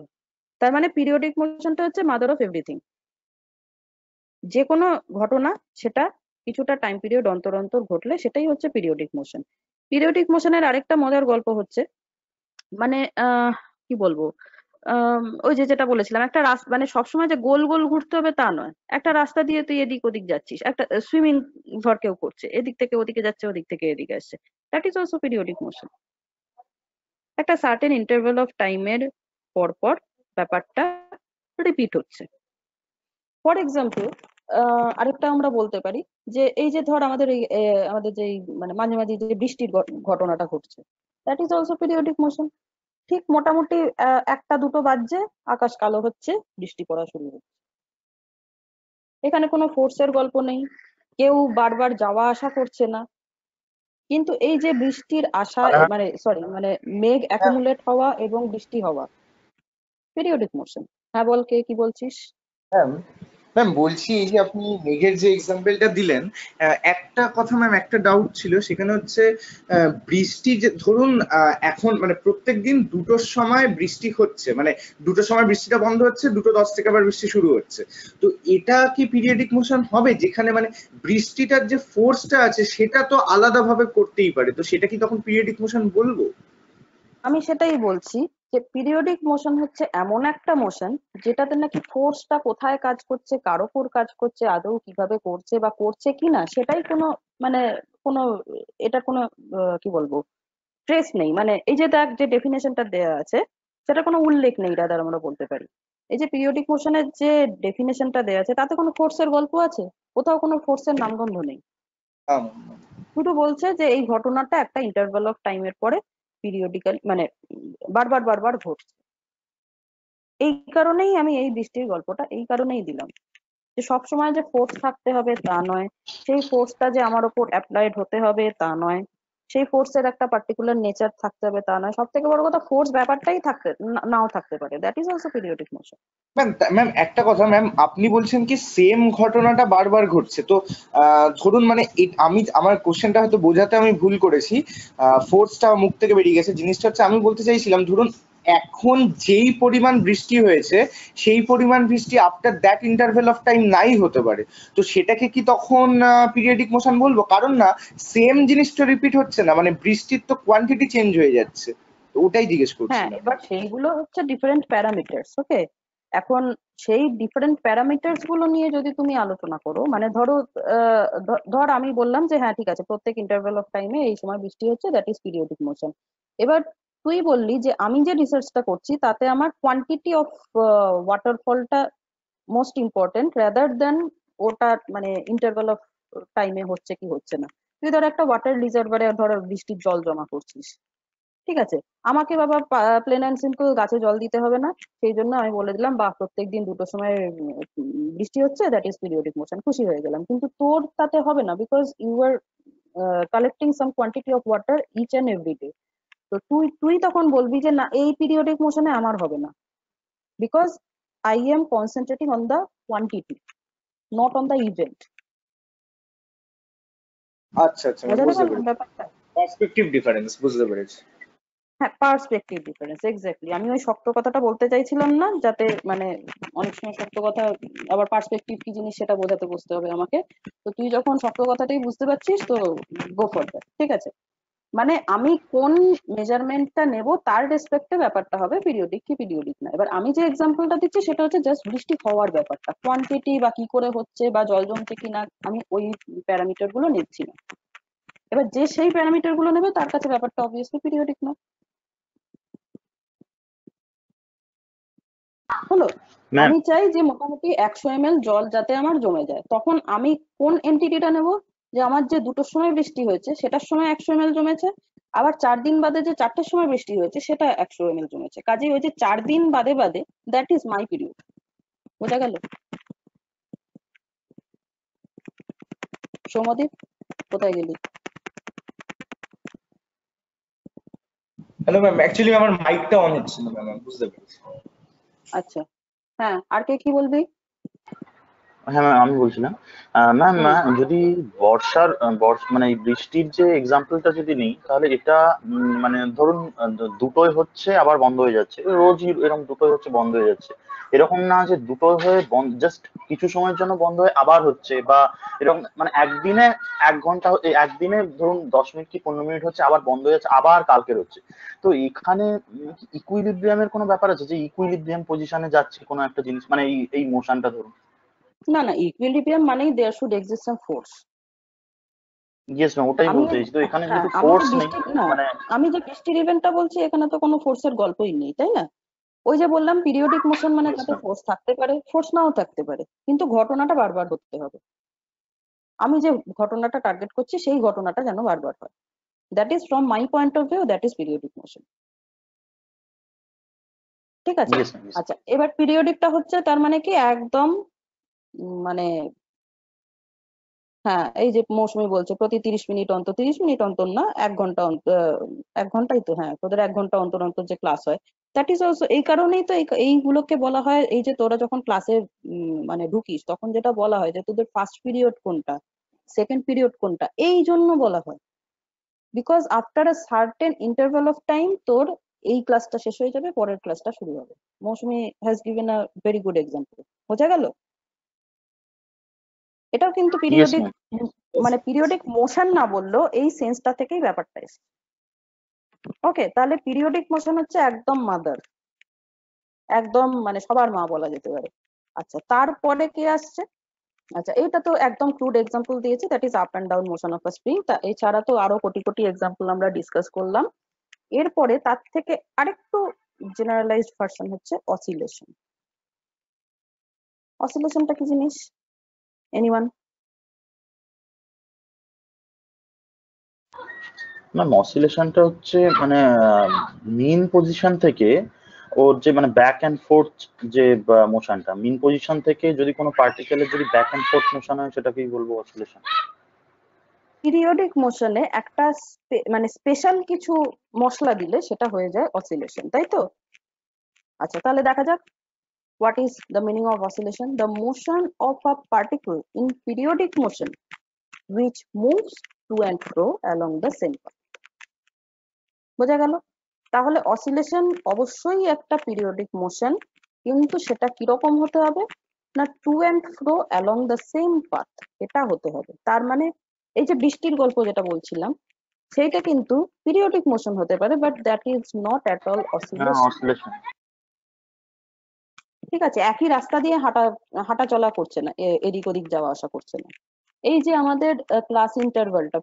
তার মানে পিরিয়ডিক মোশনটা হচ্ছে মাদার অফ এভরিথিং। যে কোনো ঘটনা সেটা কিছুটা টাইম পিরিয়ড অন্তর অন্তর ঘটলে সেটাই হচ্ছে পিরিয়ডিক মোশন। পিরিয়ডিক মোশনের আরেকটা মজার গল্প হচ্ছে, মানে কি বলবো, ওই যে যেটা বলেছিলাম একটা রাস্তা মানে সবসময় যে গোল গোল ঘুরতে হবে তা নয়। একটা রাস্তা দিয়ে তুই এদিক ওদিক যাচ্ছিস, একটা সুইমিং ধর কেউ করছে, এদিক থেকে ওদিকে যাচ্ছে ওদিক থেকে এদিকে আসছে, that is also periodic motion. একটা সার্টেন ইন্টারভ্যাল অফ টাইমের পর পর ব্যাপারটা রিপিট হচ্ছে। ফর এক্সাম্পল আরেকটা আমরা বলতে পারি যে এই যে ধর আমাদের এই আমাদের যে মানে মাঝে মাঝে যে বৃষ্টির ঘটনাটা ঘটছে, that is also periodic motion. ঠিক মোটামুটি একটা দুটো বাজছে, আকাশ কালো হচ্ছে, বৃষ্টি পড়া শুরু হচ্ছে। এখানে কোনো ফোর্সের গল্প নেই, কেউ বারবার যাওয়া আসা করছে না, কিন্তু এই যে বৃষ্টির আশা মানে মানে সরি মানে মেঘ অ্যাকুমুলেট হওয়া এবং বৃষ্টি হওয়া, পিরিয়ডিক মোশন। হ্যাঁ বল, কে কি বলছিস? ম্যাম, ম্যাম বলছি এই যে আপনি মেঘের যে এক্সাম্পলটা দিলেন, একটা কথা ম্যাম, একটা ডাউট ছিল সেখানে হচ্ছে বৃষ্টি যে ধরুন এখন মানে প্রত্যেক দিন 2টোর সময় বৃষ্টি হচ্ছে, মানে 2টোর সময় বৃষ্টিটা বন্ধ হচ্ছে, 2:10 থেকে আবার বৃষ্টি শুরু হচ্ছে, তো এটা কি পিরিয়ডিক মোশন হবে? যেখানে মানে বৃষ্টিটার যে ফোর্সটা আছে সেটা তো আলাদাভাবে করতেই পারে, তো সেটা কি তখন পিরিয়ডিক মোশন বলবো? আমি সেটাই বলছি যে পিরিয়ডিক মোশন হচ্ছে এমন একটা মোশন যেটাতে নাকি ফোর্সটা কোথায় কাজ করছে, কার ওপর কাজ করছে, আদৌ কিভাবে করছে বা করছে কিনা সেটাই কোনো মানে কোনো এটা কোনো কি বলবো ট্রেস নেই। মানে এই যে দেখ যে ডেফিনেশনটা দেয়া আছে সেটা কোনো উল্লেখ নেই, রাদার আমরা বলতে পারি। এই যে পিরিয়ডিক মোশনের যে ডেফিনেশনটা দেয়া আছে তাতে কোনো ফোর্সের গল্প আছে? কোথাও কোনো ফোর্সের নামগন্ধ নেই। হ্যাঁ। শুধু বলছে যে এই ঘটনাটা একটা ইন্টারভাল অফ টাইমের পরে পিরিয়ডিক্যাল মানে বারবার বারবার ঘটছে। এই কারণেই আমি এই বৃষ্টির গল্পটা এই কারণেই দিলাম যে সবসময় যে ফোর্স থাকতে হবে তা নয়, সেই ফোর্সটা যে আমার ওপর অ্যাপ্লাইড হতে হবে তা নয়, সেই ফোর্সের একটা পার্টিকুলার নেচার থাকতে হবে তা নয়, সব থেকে বড় কথা ফোর্স ব্যাপারটাই থাকতে নাও থাকতে পারে, that is also periodic motion. Ma'am, ma'am একটা কথা ম্যাম, আপনি বলছেন কি সেম ঘটনাটা বারবার ঘটছে, তো ধরুন মানে আমি আমার কোশ্চেনটা হয়তো বোঝাতে আমি ভুল করেছি, ফোর্সটা মুখ থেকে বেরিয়ে গেছে। জিনিসটা হচ্ছে আমি বলতে চাইছিলাম ধরুন এখন যেই পরিমাণ বৃষ্টি হয়েছে সেই পরিমাণ বৃষ্টি after that interval of time নাই হতে পারে, তো সেটাকে কি তখন পিরিয়ডিক মোশন বলবো? কারণ না সেম জিনিসটা রিপিট হচ্ছে না, মানে বৃষ্টির তো কোয়ান্টিটি চেঞ্জ হয়ে যাচ্ছে, তো ওটাই জিজ্ঞেস হ্যাঁ, করছিলাম। এবার সেইগুলো হচ্ছে ডিফারেন্ট প্যারামিটার্স, ওকে। এখন সেই ডিফারেন্ট প্যারামিটার্স গুলো নিয়ে যদি তুমি আলোচনা করো, মানে ধরো ধর আমি বললাম যে হ্যাঁ ঠিক আছে প্রত্যেক ইন্টারভ্যাল অফ টাইমে এই সময় বৃষ্টি হচ্ছে, দ্যাট ইজ পিরিয়ডিক মোশন। এবার তুই বললি যে আমি যে রিসার্চটা করছি তাতে আমার কোয়ান্টিটি অফ ওয়াটারফলটা মোস্ট ইম্পর্টেন্ট রাদার দেন ওটা মানে ইন্টারভ্যাল অফ টাইমে হচ্ছে কি হচ্ছে না। তুই ধর একটা ওয়াটার রিজার্ভারে ধর বৃষ্টির জল জমা করছিস, ঠিক আছে, আমাকে বাবা প্লেন অ্যান্ড সিম্পল গাছে জল দিতে হবে না, সেই জন্য আমি বলে দিলাম বা প্রত্যেকদিন 2টোর সময় বৃষ্টি হচ্ছে, দ্যাট ইজ পিরিয়ডিক মোশন, খুশি হয়ে গেলাম। কিন্তু তোর তাতে হবে না, because you are collecting some quantity of water each and every day. তো তুই তুই তখন বলবি যে না এই পিরিয়ডিক মোশনে আমার হবে না, because I am concentrating on the quantity, not on the event. আচ্ছা আচ্ছা, বোঝাতে বুঝতে পারলাম পেরেছি। ব্যাপারটা? পার্সপেক্টিভ ডিফারেন্স বুঝতে পেরেছি। হ্যাঁ, পার্সপেক্টিভ ডিফারেন্স, এক্স্যাক্টলি। আমি ওই শক্ত কথাটা বলতে চাইছিলাম না, যাতে মানে অনেক সময় শক্ত কথা আবার পার্সপেক্টিভ কি জিনিস সেটা বুঝতে হবে আমাকে। তো তুই যখন শক্ত কথাটাই বুঝতে পারছিস তো গো ফর দ্যাট, ঠিক আছে। মানে আমি কোন মেজারমেন্টটা নেব তার রেসপেক্টে ব্যাপারটা হবে পিরিয়ডিক কি পিরিয়ডিক না। এবার আমি যে এক্সাম্পলটা দিচ্ছি সেটা হচ্ছে জাস্ট বৃষ্টি হওয়ার ব্যাপারটা, কোয়ান্টিটি বা কি করে হচ্ছে বা জল জমছে কিনা, আমি ওই প্যারামিটার গুলো নিচ্ছি না। এবার যে সেই প্যারামিটার গুলো নেবে তার কাছে ব্যাপারটা অবভিয়াসলি পিরিয়ডিক না। হলো? ম্যাম আমি চাই যে মোটামুটি 100 ml জল যাতে আমার জমে যায়, তখন আমি কোন এন্টিটিটা নেব? যে আমার যে 2টোর সময় বৃষ্টি হয়েছে সেটার সময় 100 ml জমেছে, আবার 4 দিন বাদে যে 4টের সময় বৃষ্টি হয়েছে সেটা 100 ml জমেছে। কাজেই ওই যে 4 দিন বাদে বাদে, দ্যাট ইজ মাই পিরিয়ড। বোঝা গেল? সৌমদীপ, কোথায় গেলি? হ্যালো ম্যাম, অ্যাকচুয়ালি আমার মাইকটা অন হচ্ছিল ম্যাম, আমি বুঝতে পেরেছি। আচ্ছা, হ্যাঁ, আর কে কি বলবি? হ্যাঁ ম্যাম, আমি বলছিলাম ম্যাম, যদি মানে এই বৃষ্টির যে এক্সাম্পলটা যদি নিই, তাহলে এটা মানে ধরুন দুটোই হচ্ছে আবার বন্ধ হয়ে যাচ্ছে, রোজই এরকম দুটোই হচ্ছে বন্ধ হয়ে যাচ্ছে। এরকম না যে দুটোই হয়ে জাস্ট কিছু সময়ের জন্য বন্ধ হয়ে আবার হচ্ছে, বা এরকম মানে একদিনে 1 ঘন্টা একদিনে ধরুন 10 মিনিট কি 15 মিনিট হচ্ছে আবার বন্ধ হয়ে যাচ্ছে আবার কালকের হচ্ছে। তো এখানে ইকুইলিব্রিয়ামের কোনো ব্যাপার আছে, যে ইকুইলিব্রিয়াম পজিশনে যাচ্ছে কোনো একটা জিনিস, মানে এই মোশনটা ধরুন। না না, ইকুইলিব্রিয়াম মানেই there should exist some force. Yes ma'am, ওটাই আমি বলতে চাইছি। তো এখানে হ্যাঁ, যেহেতু আমি তো ফোর্স নেই, বৃষ্টির না, মানে আমি যে বৃষ্টির ইভেন্টটা বলছি এখানে তো কোনো ফোর্সের গল্পই নেই, তাই না? ওই যে বললাম পিরিয়ডিক মোশন মানে ইয়েস তাতে ম্যাম, ফোর্স থাকতে পারে, ফোর্স নাও থাকতে পারে, কিন্তু ঘটনাটা বারবার হতে হবে। আমি যে ঘটনাটা টার্গেট করছি সেই ঘটনাটা যেন বারবার হয়, that is from my point of view, that is periodic motion. ঠিক আছে? ইয়েস ম্যাম, আচ্ছা, এবার পিরিয়ডিকটা হচ্ছে তার মানে কি একদম মানে, হ্যাঁ, এই যে মৌসুমী বলছে প্রতি 30 মিনিট অন্তর, 30 মিনিট অন্তর না, 1 ঘন্টা অন্তর, 1 ঘন্টাই তো, হ্যাঁ তোদের 1 ঘন্টা অন্তর অন্তর যে ক্লাস হয়, দ্যাট ইজ অলসো, এই কারণেই তো এইগুলোকে বলা হয়, এই যে তোরা যখন ক্লাসে মানে ঢুকিস তখন যেটা বলা হয় যে তোদের ফার্স্ট পিরিয়ড কোনটা, সেকেন্ড পিরিয়ড কোনটা, এই জন্য বলা হয়। Because after a certain interval of time তোর এই ক্লাসটা শেষ হয়ে যাবে, পরের ক্লাসটা শুরু হবে। Mousumi has given a very good example. বোঝা গেল? এটাও কিন্তু ইয়েস পিরিয়ডিক, ম্যাম। মানে পিরিয়ডিক মোশন না বললেও এই সেন্সটা থেকেই ব্যাপারটা এসছে। ওকে, তাহলে পিরিয়ডিক মোশন হচ্ছে একদম মাদার, একদম মানে সবার মা বলা যেতে পারে। আচ্ছা, তারপরে কে আসছে? আচ্ছা, এইটা তো একদম ক্রুড এক্সাম্পল দিয়েছি, that is up and down motion of a spring. তা এছাড়া তো আরো কোটি কোটি এক্সাম্পল আমরা ডিসকাস করলাম। এরপরে তার থেকে আরেকটু জেনারেলাইজড ভার্সন হচ্ছে অসিলেশন। অসিলেশনটা কি জিনিস? এনিওয়ান? ম্যাম, অসিলেশনটা হচ্ছে মানে মিন পজিশন থেকে ওর যে মানে ব্যাক এন্ড ফোর্থ যে মোশনটা, মিন পজিশন থেকে যদি কোনো পার্টিকেলের যদি ব্যাক এন্ড ফোর্থ মোশন হয় সেটাকেই বলবো অসিলেশন। পিরিয়ডিক মোশনে একটা মানে স্পেশাল কিছু মশলা দিলে সেটা হয়ে যায় অসিলেশন, তাই তো? আচ্ছা, তাহলে দেখা যাক what is the meaning of oscillation. The motion of a particle in periodic motion which moves to and fro along the same path. বোঝা গেল? তাহলে অসিলেশন অবশ্যই একটা পিরিয়ডিক মোশন, কিন্তু সেটা কিরকম হতে হবে না, to and fro along the same path, এটা হতে হবে। তার মানে এই যে বৃষ্টির গল্প যেটা বলছিলাম সেইটা কিন্তু পিরিয়ডিক মোশন হতে পারে, but that is not at all oscillation. Oscillation. ঠিক আছে, একই রাস্তা দিয়ে হাঁটা চলা করছে না, এদিক ওদিক যাওয়া আসা করছে না। এই যে আমাদের ক্লাস ইন্টারভালটা,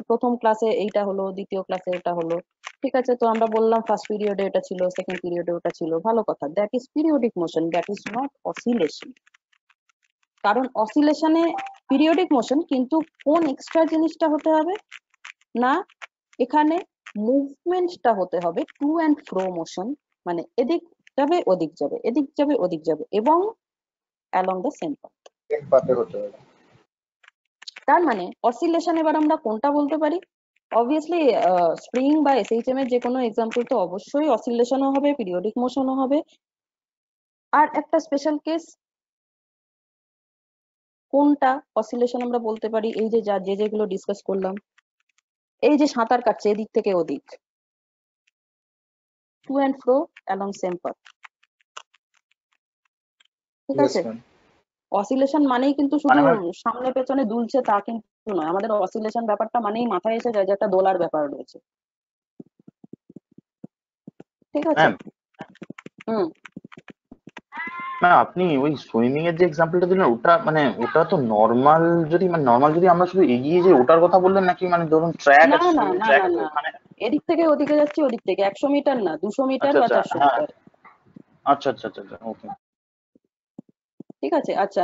প্রথম ক্লাসে এইটা হলো, দ্বিতীয় ক্লাসে এটা হলো, ঠিক আছে, তো আমরা বললাম ফার্স্ট পিরিয়ডে এটা ছিল, সেকেন্ড পিরিয়ডে ওটা ছিল, ভালো কথা, that is periodic motion, that is not oscillation. কারণ অসিলেশনে পিরিয়ডিক মোশন, কিন্তু কোন এক্সট্রা জিনিসটা হতে হবে না, এখানে মুভমেন্টটা হতে হবে টু অ্যান্ড ফ্রো মোশন, মানে এদিক যাবে ওদিক যাবে, এদিক যাবে ওদিক যাবে, এবং অ্যালং দ্য সেম পাথ। এক পাতে হতে হবে। তার মানে অসিলেশন এবার আমরা কোনটা বলতে পারি? অবভিয়াসলি স্প্রিং বা এসএইচএম এর যে কোনো এক্সাম্পল তো অবশ্যই অসিলেশনও হবে, পিরিয়ডিক মোশনও হবে। আর একটা স্পেশাল কেস কোনটা অসিলেশন আমরা বলতে পারি? এই যে যেগুলো ডিসকাস করলাম, এই যে সাঁতার কাটছে এদিক থেকে ওদিক, to and fro along same path. ঠিক ইয়েস আছে, ম্যাম। অসিলেশন মানেই কিন্তু মানে শুধু ম্যাম সামনে পেছনে দুলছে তা কিন্তু নয়, আমাদের অসিলেশন ব্যাপারটা মানেই মাথায় এসে যায় যে একটা দোলার ব্যাপার রয়েছে। ঠিক আছে, ম্যাম হুম। না আপনি ওই সুইমিং এর যে এক্সাম্পলটা দিলেন ওটা মানে ওটা তো নর্মাল যদি আমরা শুধু এগিয়ে যাই ওটার কথা বললেন নাকি মানে ধরুন ট্র্যাক না আছে না সুইমিং না ট্র্যাক না আছে না, ওখানে? এদিক থেকে ওদিকে যাচ্ছি, ওদিক থেকে 100 মিটার না, 200 মিটার আচ্ছা বা আচ্ছা 400 হ্যাঁ মিটার। আচ্ছা আচ্ছা আচ্ছা আচ্ছা ওকে। ঠিক আছে, আচ্ছা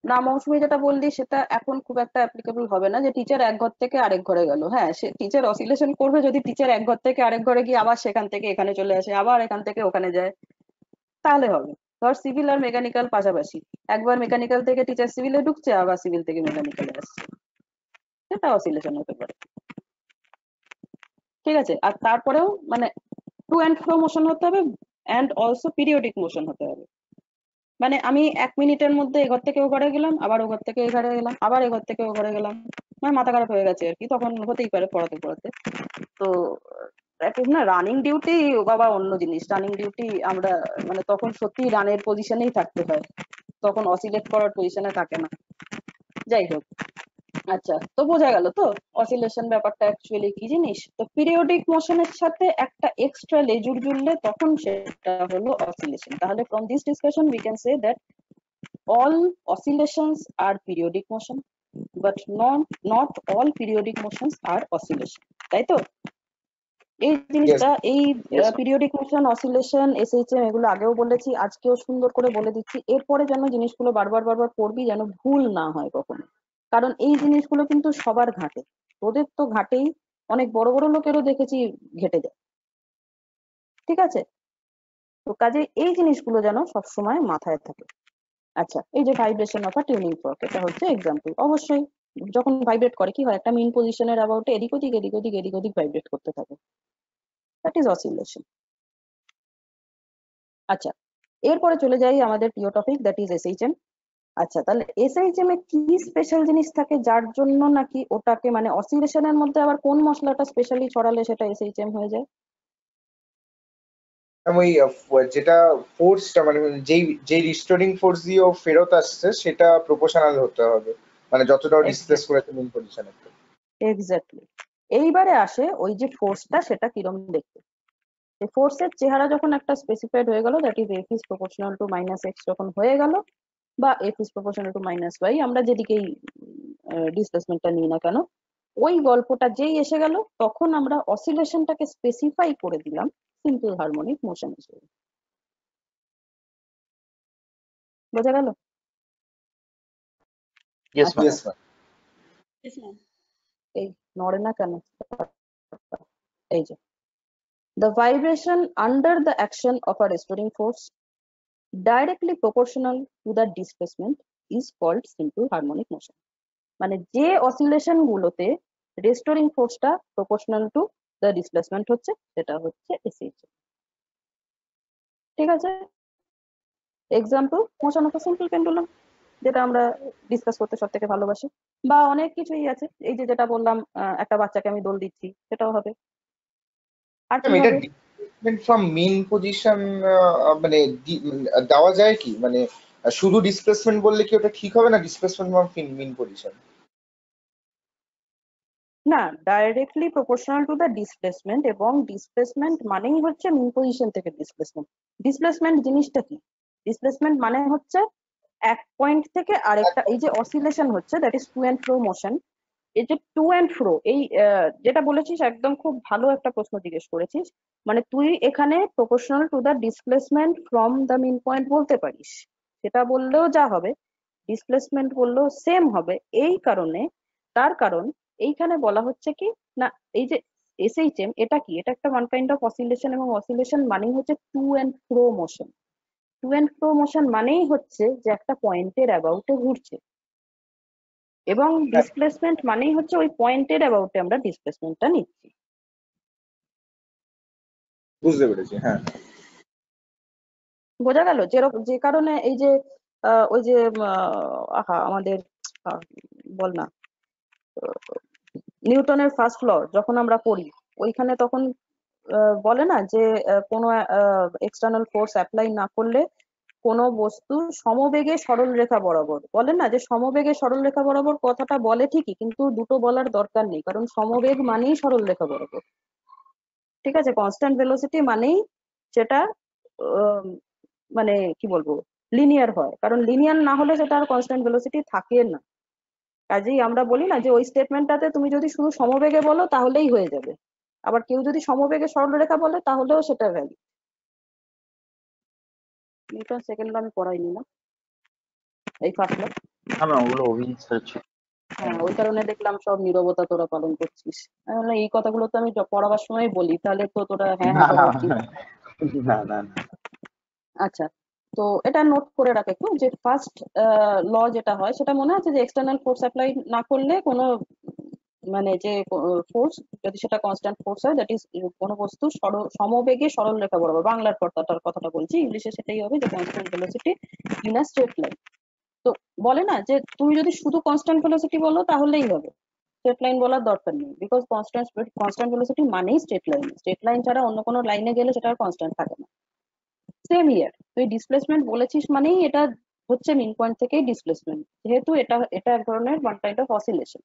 না মৌসুমী যেটা বললি সেটা এখন খুব একটা অ্যাপ্লিকেবল হবে না, যে টিচার এক ঘর থেকে আরেক ঘরে গেল। হ্যাঁ, সে টিচার অসিলেশন করবে যদি টিচার এক ঘর থেকে আরেক ঘরে গিয়ে আবার সেখান থেকে এখানে চলে আসে, আবার এখান থেকে ওখানে যায়, তাহলে হবে। ধর সিভিল আর মেকানিক্যাল পাশাপাশি, একবার মেকানিক্যাল থেকে টিচার সিভিলে ঢুকছে, আবার সিভিল থেকে মেকানিক্যালে আসছে, সেটা অসিলেশন হতে পারে। ঠিক আছে, আর তারপরেও মানে টু অ্যান্ড ফ্রো মোশন হতে হবে, অ্যান্ড অলসো পিরিয়ডিক মোশন হতে হবে। মানে আমি 1 মিনিটের মধ্যে এ ঘর থেকে ও ঘরে গেলাম, আবার ও ঘর থেকে এ ঘরে গেলাম, আবার এ ঘর থেকে ও ঘরে গেলাম, মানে মাথা খারাপ হয়ে গেছে আর কি, তখন হতেই পারে পড়াতে পড়াতে। তো না রানিং ডিউটি বাবা অন্য জিনিস, রানিং ডিউটি আমরা মানে তখন সত্যি রানের পজিশনেই থাকতে হয়, তখন অসিলেট করার পজিশনে থাকে না। যাই হোক, আচ্ছা তো বোঝা গেল তো অসিলেশন ব্যাপারটা অ্যাকচুয়ালি কি জিনিস। তো পিরিয়ডিক মোশনের সাথে একটা এক্সট্রা লেজুর জুড়লে তখন সেটা হলো অসিলেশন। তাহলে from this discussion we can say that all oscillations are periodic motion but not all periodic motions are oscillation, তাই তো? এই ইয়েস জিনিসটা এই yes ma'am. Periodic motion, oscillation, SHM এগুলো আগেও বলেছি, আজকেও সুন্দর করে বলে দিচ্ছি, এরপরে যেন জিনিসগুলো বারবার বারবার পড়বি, যেন ভুল না হয় কখনো, কারণ এই জিনিসগুলো কিন্তু সবার ঘাটে, তোদের তো ঘাটেই, অনেক বড় বড় লোকেরও দেখেছি ঘেটে যায়। ঠিক আছে, তো কাজে এই জিনিসগুলো যেন সবসময় মাথায় থাকে। আচ্ছা, এই যে vibration of a tuning fork, এটা হচ্ছে এক্সাম্পল। অবশ্যই যখন ভাইব্রেট করে কি হয়, একটা মিন পজিশনের অ্যাবাউটে এদিক ওদিক এদিক ওদিক এদিক ওদিক ভাইব্রেট করতে থাকে, দ্যাট ইজ অসিলেশন। আচ্ছা, এরপরে চলে যাই আমাদের প্রিয় টপিক, দ্যাট ইজ এসএইচএম। আচ্ছা, তাহলে এসএইচএম এ কি স্পেশাল জিনিস থাকে যার জন্য নাকি ওটাকে মানে অসিলেশনের মধ্যে আবার কোন মশলাটা স্পেশালি ছড়ালে সেটা এসএইচএম হয়ে যায়? ওই যেটা ফোর্সটা মানে যেই যেই রিস্টোরিং ফোর্স দিয়ে ও ফেরত আসছে সেটা প্রপোর্শনাল হতে হবে, মানে যতটা ডিসপ্লেস করেছে মেন পজিশনে। এক্স্যাক্টলি, এইবারে আসে ওই যে ফোর্সটা, সেটা কিরম দেখতে। ফোর্সের চেহারা যখন একটা স্পেসিফাইড হয়ে গেল, that is F is proportional to minus X যখন হয়ে গেল, বা F is proportional to minus Y, আমরা যেদিকেই ডিসপ্লেসমেন্টটা নিই না কেন, ওই গল্পটা যেই এসে গেল তখন আমরা অসিলেশনটাকে স্পেসিফাই করে দিলাম সিম্পল হারমোনিক মোশন হিসেবে। বোঝা গেল? ইয়েস আচ্ছা, ম্যাম। Yes ma'am. এই নড়ে না কেন? এই যে the vibration under the action of a restoring force directly proportional to the displacement is called simple harmonic motion। মানে যে অসিলেশন গুলোতে রেস্টোরিং ফোর্সটা প্রপোর্শনাল টু দ্য ডিসপ্লেসমেন্ট হচ্ছে, সেটা হচ্ছে এসএইচএম। ঠিক আছে, example motion of a simple pendulum, যেটা আমরা ডিসকাস করতে সব থেকে ভালোবাসি, বা অনেক কিছুই আছে, এই যে যেটা বললাম একটা বাচ্চাকে আমি দোল দিচ্ছি, সেটাও হবে। আর কি এটা হবে? ডিসপ্লেসমেন্ট ফ্রম মেন পজিশন মানে দেওয়া যায় কি, মানে শুধু ডিসপ্লেসমেন্ট বললে কি ওটা ঠিক হবে না, ডিসপ্লেসমেন্ট ফ্রম মেন পজিশন? না, directly proportional to the displacement, এবং ডিসপ্লেসমেন্ট মানেই হচ্ছে মিন পজিশন থেকে ডিসপ্লেসমেন্ট। ডিসপ্লেসমেন্ট জিনিসটা কি? ডিসপ্লেসমেন্ট মানে হচ্ছে এক পয়েন্ট থেকে আরেকটা, এই যে অসিলেশন হচ্ছে that is to and fro motion. এই যে টু অ্যান্ড ফ্রো, এই যেটা বলেছিস একদম খুব ভালো একটা প্রশ্ন জিজ্ঞেস করেছিস। মানে তুই এখানে proportional to the displacement from the mean point বলতে পারিস, সেটা বললেও যা হবে, ডিসপ্লেসমেন্ট বললেও সেম হবে। এই কারণে, তার কারণ এইখানে বলা হচ্ছে কি না, এই যে এসএইচএম এটা কি, এটা একটা ওয়ান কাইন্ড অফ অসিলেশন, এবং অসিলেশন মানেই হচ্ছে to and fro motion. To and fro motion মানেই হচ্ছে যে একটা পয়েন্টের অ্যাবাউটে ঘুরছে, এবং ডিসপ্লেসমেন্ট মানেই হচ্ছে ওই পয়েন্টের অ্যাবাউটে আমরা ডিসপ্লেসমেন্টটা নিচ্ছি। বুঝতে পেরেছি, হ্যাঁ। বোঝা গেল? যে কারণে এই যে ওই যে আমাদের বল না, নিউটনের ফার্স্ট ল যখন আমরা পড়ি, ওইখানে তখন বলে না যে কোনো এক্সটার্নাল ফোর্স অ্যাপ্লাই না করলে কোনো বস্তু সমবেগে সরল রেখা বরাবর, বলে না যে সমবেগে সরল রেখা বরাবর, কথাটা বলে ঠিকই কিন্তু দুটো বলার দরকার নেই, কারণ সমবেগ মানেই সরল রেখা বরাবর। ঠিক আছে, কনস্ট্যান্ট ভেলোসিটি মানেই সেটা আহ, মানে কি বলবো, লিনিয়ার হয়, কারণ লিনিয়ার না হলে সেটা আর কনস্ট্যান্ট ভেলোসিটি থাকে না। কাজেই আমরা বলি না যে ওই স্টেটমেন্টটাতে তুমি যদি শুধু সমবেগে বলো তাহলেই হয়ে যাবে, আবার কেউ যদি সমবেগে সরলরেখা বলে তাহলেও সেটা ভ্যালিড। নিউটন সেকেন্ড ল আমি পড়াইনি না, এই ফার্স্ট ল। হ্যাঁ ম্যাম ওগুলো অভিজিৎ স্যার ছিল। হ্যাঁ, ওই কারণে দেখলাম সব নীরবতা তোরা পালন করছিস। আমি বললাম এই কথাগুলো তো আমি পড়াবার সময় বলি, তাহলে তো তোরা হ্যাঁ না হ্যাঁ করা উচিত। না না না। আচ্ছা, তো এটা নোট করে রাখ একটু, যে ফার্স্ট ল যেটা হয় সেটা মনে আছে যে এক্সটার্নাল ফোর্স অ্যাপ্লাই না করলে কোনো মানে যে ফোর্স যদি সেটা কনস্ট্যান্ট ফোর্স হয়, দ্যাট ইজ কোনো বস্তু সমবেগে সরল রেখা বরাবর, বাংলার কথাটা বলছি, ইংলিশে সেটাই হবে যে constant velocity in a straight line. তো বলে না যে তুমি যদি শুধু কনস্ট্যান্ট ভেলোসিটি বলো তাহলেই হবে, স্ট্রেট লাইন বলার দরকার নেই, বিকজ কনস্ট্যান্ট ভেলোসিটি মানেই স্ট্রেট লাইন ছাড়া অন্য কোনো লাইনে গেলে সেটা আর কনস্ট্যান্ট থাকে না। সেম ইয়ার তুই ডিসপ্লেসমেন্ট বলেছিস মানেই এটা হচ্ছে মিন পয়েন্ট থেকেই ডিসপ্লেসমেন্ট, যেহেতু এটা এটা এক ধরনের ওয়ান কাইন্ড অফ অসিলেশন।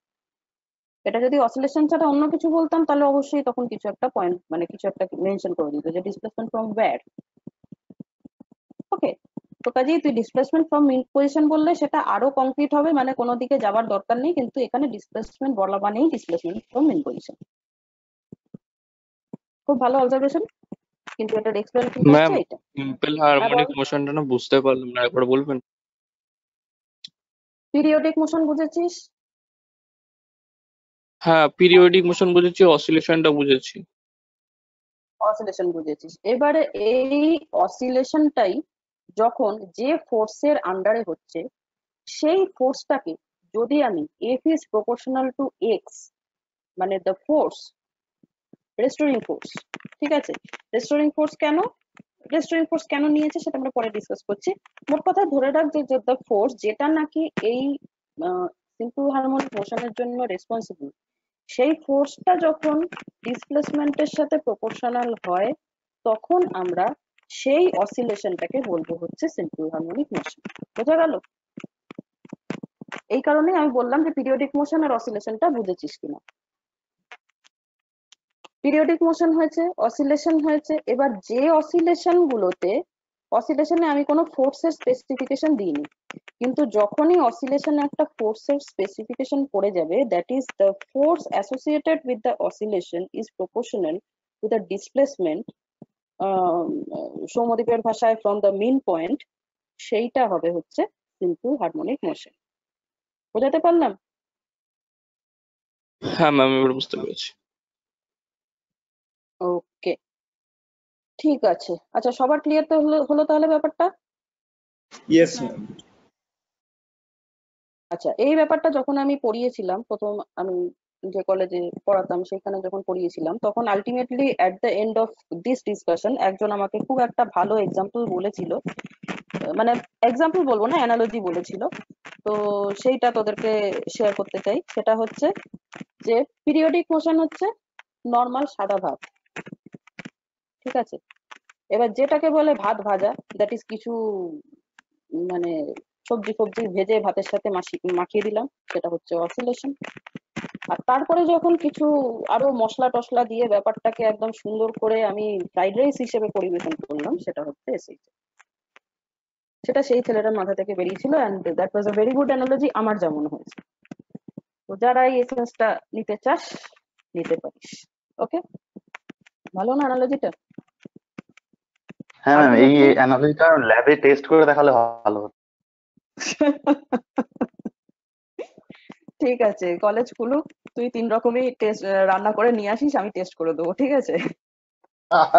এটা যদি অসিলেশন ছাড়া অন্য কিছু বলতাম তাহলে অবশ্যই তখন কিছু একটা পয়েন্ট মানে কিছু একটা মেনশন করে দিত যে ডিসপ্লেসমেন্ট ফ্রম ওয়্যার। ওকে, তো কাজেই তুই ডিসপ্লেসমেন্ট ফ্রম মিন পজিশন বললে সেটা আরো কংক্রিট হবে, মানে কোনো দিকে যাওয়ার দরকার নেই, কিন্তু এখানে ডিসপ্লেসমেন্ট বলা মানেই ডিসপ্লেসমেন্ট ফ্রম মিন পজিশন। খুব ভালো অবজারভেশন, কিন্তু এটার এক্সপ্লেনেশন হচ্ছে ম্যাম এটা। সিম্পল হ্যাঁ হারমোনিক বল। মোশনটা না বুঝতে পারলাম না, একবার বলবেন? পিরিয়ডিক মোশন বুঝেছিস? হ্যাঁ, পিরিয়ডিক মোশন বুঝেছি, অসিলেশনটা বুঝেছি। অসিলেশন বুঝেছিস, এবারে এই অসিলেশনটাই যখন যে ফোর্সের আন্ডারে হচ্ছে, সেই ফোর্সটাকে যদি আমি F is proportional to x, মানে দ্য ফোর্স রেস্টোরিং ফোর্স, ঠিক আছে, রেস্টোরিং ফোর্স কেন নিয়েছে সেটা আমরা পরে ডিসকাস করছি। মোট কথা ধরে রাখ যে দ্য ফোর্স যেটা নাকি এই সিম্পল হারমোনিক মোশনের জন্য রেসপন্সিবল, সেই ফোর্সটা যখন ডিসপ্লেসমেন্টের সাথে প্রপোর্শনাল হয়, তখন আমরা সেই অসিলেশনটাকে বলবো হচ্ছে সিম্পল হারমোনিক মোশন। বোঝা গেল? এই কারণেই আমি বললাম যে পিরিয়ডিক মোশন আর অসিলেশনটা বুঝেছিস কিনা। পিরিয়ডিক মোশন হয়েছে, অসিলেশন হয়েছে, এবার যে অসিলেশন গুলোতে, অসিলেশনে আমি কোনো ফোর্সের স্পেসিফিকেশন দিইনি, কিন্তু যখনই অসিলেশনে একটা ফোর্সের স্পেসিফিকেশন পড়ে যাবে, that is the force associated with the oscillation is proportional to the displacement, সৌম্যদীপের ভাষায় ফ্রম দ্য মিন পয়েন্ট, সেইটা হবে হচ্ছে সিম্পল হারমোনিক মোশন। বোঝাতে পারলাম? হ্যাঁ ম্যাম, এবার বুঝতে পেরেছি। ওকে, ঠিক আছে। আচ্ছা, সবার ক্লিয়ার তো হলো তাহলে ব্যাপারটা? Yes ma'am. আচ্ছা, এই ব্যাপারটা যখন আমি পড়িয়েছিলাম প্রথম, আমি যে কলেজে পড়াতাম সেখানে যখন পড়িয়েছিলাম, তখন ultimately at the end of this discussion একজন আমাকে খুব একটা ভালো এক্সাম্পল বলেছিল, মানে এক্সাম্পল বলবো না, অ্যানালজি বলেছিল, তো সেইটা তোদেরকে শেয়ার করতে চাই। সেটা হচ্ছে যে পিরিয়ডিক মোশন হচ্ছে নর্মাল সাদা ভাত, ঠিক আছে, এবার যেটাকে বলে ভাত ভাজা, দ্যাট ইজ কিছু মানে সবজি ফবজি ভেজে ভাতের সাথে মাখিয়ে দিলাম, সেটা হচ্ছে অসিলেশন। আর তারপরে যখন কিছু আরো মশলা টশলা দিয়ে ব্যাপারটাকে একদম সুন্দর করে আমি ফ্রাইড রাইস হিসেবে পরিবেশন করলাম, সেটা হচ্ছে এসএইচ। সেটা সেই ছেলেটার মাথা থেকে বেরিয়েছিল, and that was a very good analogy আমার যা মনে হয়েছে। তো যারা এই এসেন্সটা নিতে চাস নিতে পারিস। ওকে, ভালো না অ্যানালজিটা? হ্যাঁ আর ম্যাম, কি এই হচ্ছে? অ্যানালিসিসটা ল্যাবে টেস্ট করে দেখালে ভালো হতো। ঠিক আছে, কলেজ খুলুক, তুই 3 রকমই টেস্ট রান্না করে নিয়ে আসিস, আমি টেস্ট করে দেবো, ঠিক আছে?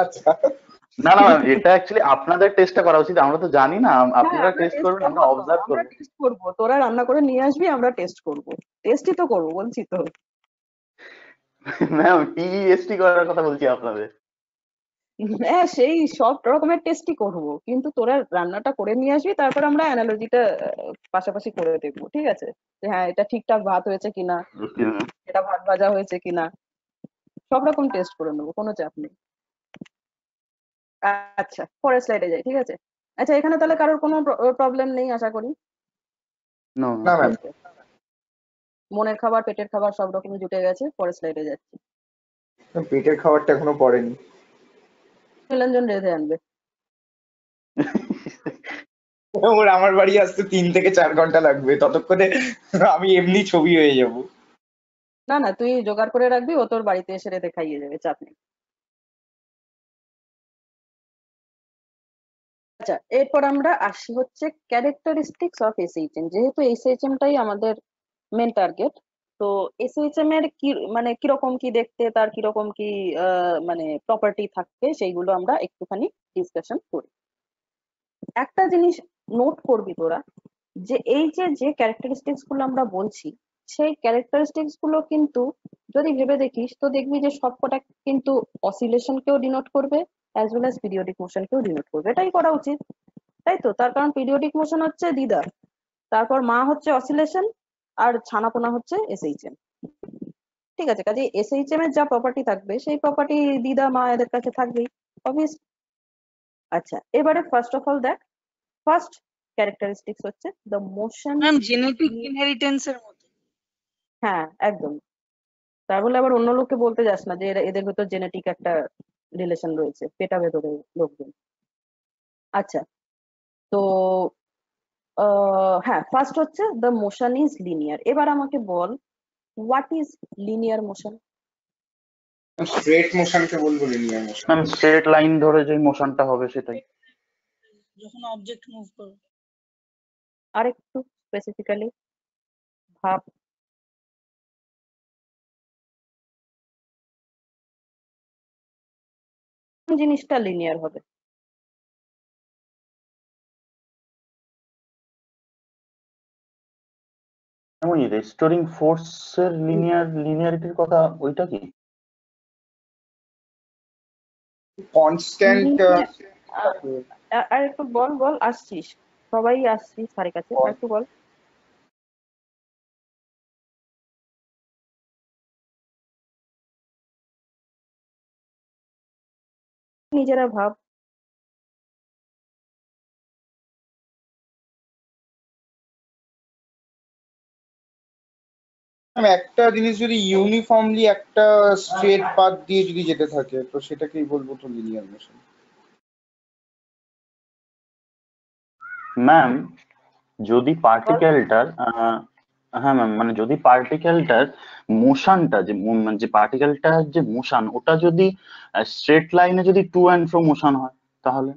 আচ্ছা। না না ম্যাম, এটা অ্যাকচুয়ালি আপনাদের টেস্টটা করা উচিত, আমরা তো জানি না, হ্যাঁ, আপনারা আমরা টেস্ট টেস্ট করবেন, আমরা করবো তো, অবজার্ভ আমরা করবো। টেস্ট করবো, তোরা রান্না করে নিয়ে আসবি, আমরা টেস্ট করবো, টেস্টই তো করবো বলছি তো। ম্যাম টিএসটি করার কথা বলছি আপনাদের। হ্যাঁ, সেই সব রকমের টেস্টই করবো, কিন্তু তোরা রান্নাটা করে নিয়ে আসবি, তারপর আমরা অ্যানালজিটা পাশাপাশি করে দেখবো, ঠিক আছে, যে হ্যাঁ এটা ঠিকঠাক ভাত হয়েছে কিনা, ওকে ম্যাম। এটা ভাত ভাজা হয়েছে কিনা, সব রকম টেস্ট করে নেবো, কোনো চাপ নেই। আচ্ছা, পরের স্লাইডে যাই, ঠিক আছে। আচ্ছা, এখানে তাহলে কারোর কোনো প্রবলেম নেই আশা করি। না না ম্যাম, Okay. মনের খাবার পেটের খাবার সব রকমই জুটে গেছে, পরের স্লাইডে যাচ্ছি। পেটের খাবারটা এখনো পড়েনি। নীলাঞ্জন রেঁধে আনবে। ওর আমার বাড়ি আসতে 3 থেকে 4 ঘন্টা লাগবে, ততক্ষণে আমি এমনি ছবি হয়ে যাব। না না, তুই জোগাড় করে রাখবি, ও তোর বাড়িতে এসে রেঁধে খাইয়ে দেবে, চাপ নেই। আচ্ছা, এরপর আমরা আসি হচ্ছে ক্যারেক্টারিস্টিক্স অফ এসএইচএম। যেহেতু এসএইচএম টাই আমাদের মেন টার্গেট, তো এসএইচএম এর কি মানে কিরকম কি দেখতে, তার কিরকম কি মানে প্রপার্টি থাকবে, সেইগুলো আমরা একটুখানি ডিসকাশন করি। একটা জিনিস নোট করবি তোরা, যে এই যে যে ক্যারেক্টারিস্টিক্স গুলো আমরা বলছি, সেই ক্যারেক্টারিস্টিক্স গুলো কিন্তু যদি ভেবে দেখিস তো দেখবি যে সবকটা কিন্তু অসিলেশন কেও ডিনোট করবে, as well as periodic motion কেও ডিনোট করবে। এটাই করা উচিত, তাই তো? তার কারণ পিরিয়ডিক মোশন হচ্ছে দিদা, তারপর মা হচ্ছে অসিলেশন, আর ছানাপোনা হচ্ছে এসএইচএম। ঠিক আছে, কাজে এসএইচএম এর যা প্রপার্টি থাকবে সেই প্রপার্টি দিদা মা এদের কাছে থাকবেই, অবভিয়াস। আচ্ছা, এবারে ফার্স্ট অফ অল দেখ, ফার্স্ট ক্যারেক্টারিস্টিক্স হচ্ছে the motion. Ma'am genetic inheritance এর মতো। হ্যাঁ, একদম। তার বলে আবার অন্য লোককে বলতে যাস না যে এদের ভেতর জেনেটিক একটা রিলেশন রয়েছে, পেটা ভেতরে লোকজন। আচ্ছা, তো হ্যাঁ, ফার্স্ট হচ্ছে দ্য মোশন ইজ লিনিয়ার। এবার আমাকে বল, what is linear motion? Straight মোশনকে বলবো linear motion. Ma'am straight line ধরে যে মোশনটা হবে সেটাই। যখন অবজেক্ট মুভ করে। আর একটু স্পেসিফিক্যালি ভাব। কোন জিনিসটা লিনিয়ার হবে? ওই রেস্টোরিং ফোর্সের লিনিয়ারিটির কথা ওইটা কি? কনস্ট্যান্ট। আর একটু বল বল, আসছিস, সবাই আসছিস স্যারের কাছে, আর একটু বল। নিজেরা ভাব। একটা জিনিস যদি ইউনিফর্মলি একটা স্ট্রেট পাথ দিয়ে যদি যেতে থাকে তো সেটাকেই বলবো তো লিনিয়ার মোশন। ম্যাম যদি পার্টিকেলটার হ্যাঁ ম্যাম, মানে যদি পার্টিকেলটার মোশনটা মানে যে পার্টিকেলটার যে মোশন ওটা যদি স্ট্রেট লাইনে যদি টু অ্যান্ড ফ্রো মোশন হয় তাহলে?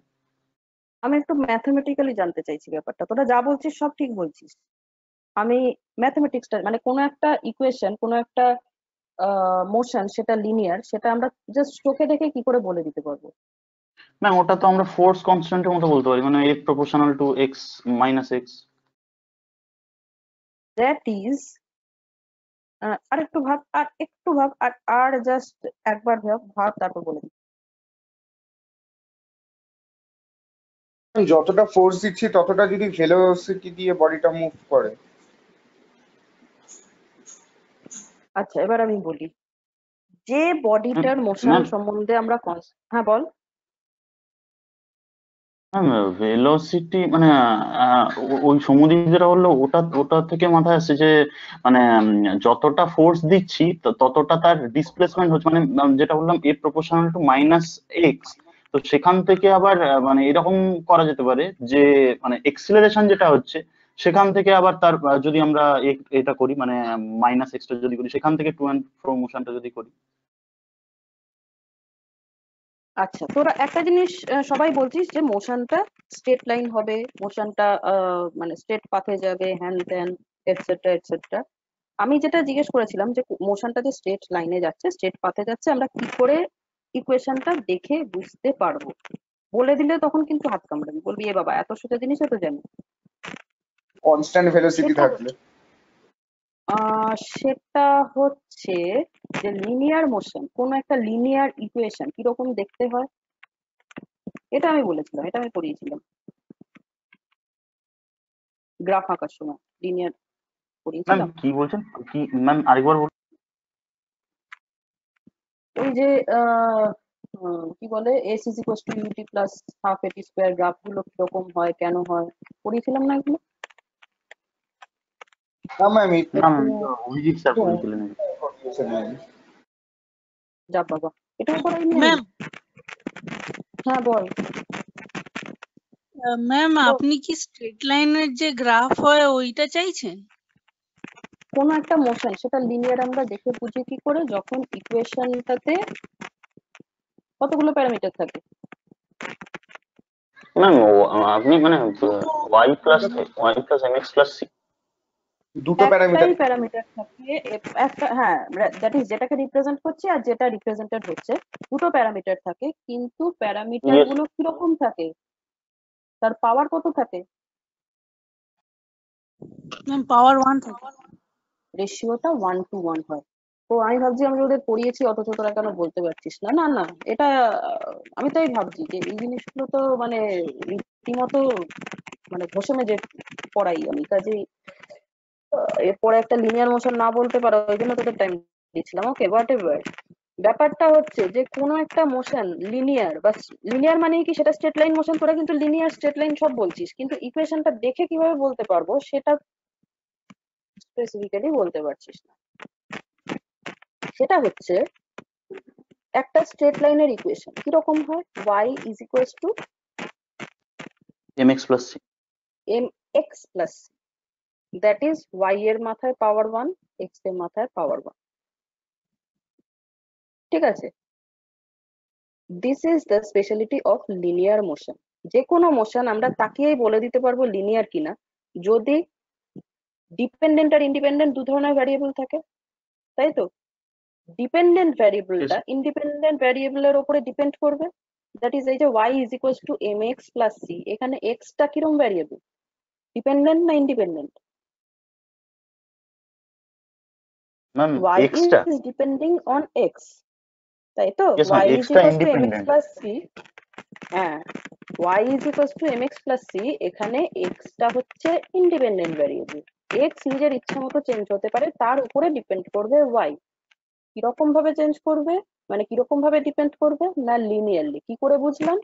আমি একটু ম্যাথমেটিক্যালি জানতে চাইছি ব্যাপারটা, তোরা যা বলছিস সব ঠিক বলছিস, আমি ম্যাথমেটিক্সটা মানে কোনো একটা ইকুয়েশন, কোনো একটা মোশন সেটা লিনিয়ার, সেটা আমরা জাস্ট চোখে দেখে কি করে বলে দিতে পারবো? ম্যাম ওটা তো আমরা ফোর্স কনস্ট্যান্টের মতো বলতে পারি, মানে F proportional to X minus X. That is, আর একটু ভাব, আর একটু ভাব, আর জাস্ট একবার ভাব ভাব, তারপর বলে দিই। যতটা ফোর্স দিচ্ছি ততটা যদি ভেলোসিটি দিয়ে বডিটা মুভ করে। আচ্ছা, এবার আমি বলি, যে বডিটার মোশন ম্যাম সম্বন্ধে আমরা হ্যাঁ বল। ম্যাম ভেলোসিটি মানে ওই সমুদ্র যেটা বললো ওটা ওটা থেকে মাথায় আসছে যে মানে যতটা ফোর্স দিচ্ছি ততটা তার ডিসপ্লেসমেন্ট হচ্ছে, মানে যেটা বললাম এ প্রপোর্শনাল টু মাইনাস এক্স। তো সেখান থেকে আবার মানে এরকম করা যেতে পারে যে মানে এক্সিলারেশন যেটা হচ্ছে সেখান থেকে আবার তার যদি আমরা এটা করি মানে মাইনাস এক্সটা যদি করি সেখান থেকে টু অ্যান্ড ফ্রো মোশনটা যদি করি। আচ্ছা, তোরা একটা জিনিস সবাই বলছিস যে মোশনটা স্ট্রেট লাইন হবে, মোশনটা মানে স্ট্রেট পাথে যাবে, হ্যান ত্যান এটসেট্রা এটসেট্রা। আমি যেটা জিজ্ঞেস করেছিলাম যে মোশনটা যে স্ট্রেট লাইনে যাচ্ছে, স্ট্রেট পাথে যাচ্ছে, আমরা কি করে ইকুয়েশনটা দেখে বুঝতে পারবো? বলে দিলে তখন কিন্তু হাত কামড়াবি, বলবি এ বাবা এত সোজা জিনিসও তো জানি। কনস্ট্যান্ট ভেলোসিটি সেটা থাকলে। সেটা হচ্ছে যে লিনিয়ার মোশন, কোন একটা লিনিয়ার ইকুয়েশন কিরকম দেখতে হয়, এটা আমি বলেছিলাম, এটা আমি পড়িয়েছিলাম গ্রাফ আঁকার সময়, লিনিয়ার ম্যাম পড়িয়েছিলাম। কি বলছেন, কি ম্যাম আরেকবার বলুন। ওই যে কি বলে S is equal to UT plus half AT square, graph গুলো কিরকম হয় কেন হয় পড়িয়েছিলাম না এগুলো? না ম্যাম না ম্যাম অভিজিৎ স্যার বলেছিলেন। যা বাবা, এটাও করাইনি আমি। ম্যাম হ্যাঁ বল। ম্যাম বল। আপনি কি স্ট্রেট লাইনের যে গ্রাফ হয় ওইটা চাইছেন? কোনো একটা মোশন, সেটা লিনিয়ার আমরা দেখে বুঝি কি করে, যখন ইকুয়েশনটাতে কতগুলো প্যারামিটার থাকে। ম্যাম আপনি মানে y plus mx plus c দুটো প্যারামিটার একটাই প্যারামিটার থাকে, একটা, হ্যাঁ দ্যাট ইজ যেটাকে রিপ্রেজেন্ট করছে আর যেটা রিপ্রেজেন্টেড হচ্ছে, দুটো প্যারামিটার থাকে, কিন্তু প্যারামিটার Yes. গুলো কিরকম থাকে, তার পাওয়ার কত থাকে? ম্যাম পাওয়ার 1 থাকে। রেশিওটা 1:1 হয়। তো আমি ভাবছি আমি ওদের পড়িয়েছি অথচ তোরা কেন বলতে পারছিস না। না না, এটা আমি তাই ভাবছি যে এই জিনিসগুলো তো মানে রীতিমতো মানে ঘষে মেজে পড়াই আমি, কাজেই এরপরে একটা লিনিয়ার মোশন না বলতে পারো ওই জন্য তোদের টাইম দিচ্ছিলাম। ওকে হোয়াট এভার, ব্যাপারটা হচ্ছে যে কোনো একটা মোশন লিনিয়ার বা লিনিয়ার মানে কি সেটা স্ট্রেট লাইন মোশন, তোরা কিন্তু লিনিয়ার স্ট্রেট লাইন সব বলছিস, কিন্তু ইকুয়েশনটা দেখে কিভাবে বলতে পারবো সেটা স্পেসিফিক্যালি বলতে পারছিস না। সেটা হচ্ছে একটা স্ট্রেট লাইনের ইকুয়েশন কিরকম হয়, y is equals to mx plus c mx plus c, that is y এর মাথায় পাওয়ার 1, x এর মাথায় পাওয়ার 1। ঠিক আছে, this is the speciality of linear motion. যে কোনো মোশন আমরা তাকিয়েই বলে দিতে পারবো লিনিয়ার কিনা যদি ডিপেন্ডেন্ট আর ইন্ডিপেন্ডেন্ট দু ধরনের ভ্যারিয়েবল থাকে, তাই তো? ডিপেন্ডেন্ট ভ্যারিয়েবলটা ইন্ডিপেন্ডেন্ট ভ্যারিয়েবলের উপরে ডিপেন্ড করবে, দ্যাট ইজ এই যে y is equals to mx plus c, এখানে x টা কিরকম ভ্যারিয়েবল, ডিপেন্ডেন্ট না ইন্ডিপেন্ডেন্ট? ম্যাম y x টা is depending on x, তাই তো? yes ma'am, y x is টা equals to mx independent plus c, হ্যাঁ y is equals to mx plus c, এখানে x টা হচ্ছে ইন্ডিপেন্ডেন্ট ভ্যারিয়েবল, x নিজের ইচ্ছা মতো চেঞ্জ হতে পারে, তার উপরে ডিপেন্ড করবে y। কিরকম ভাবে চেঞ্জ করবে, মানে কিরকম ভাবে ডিপেন্ড করবে না লিনিয়ারলি। কি করে বুঝলাম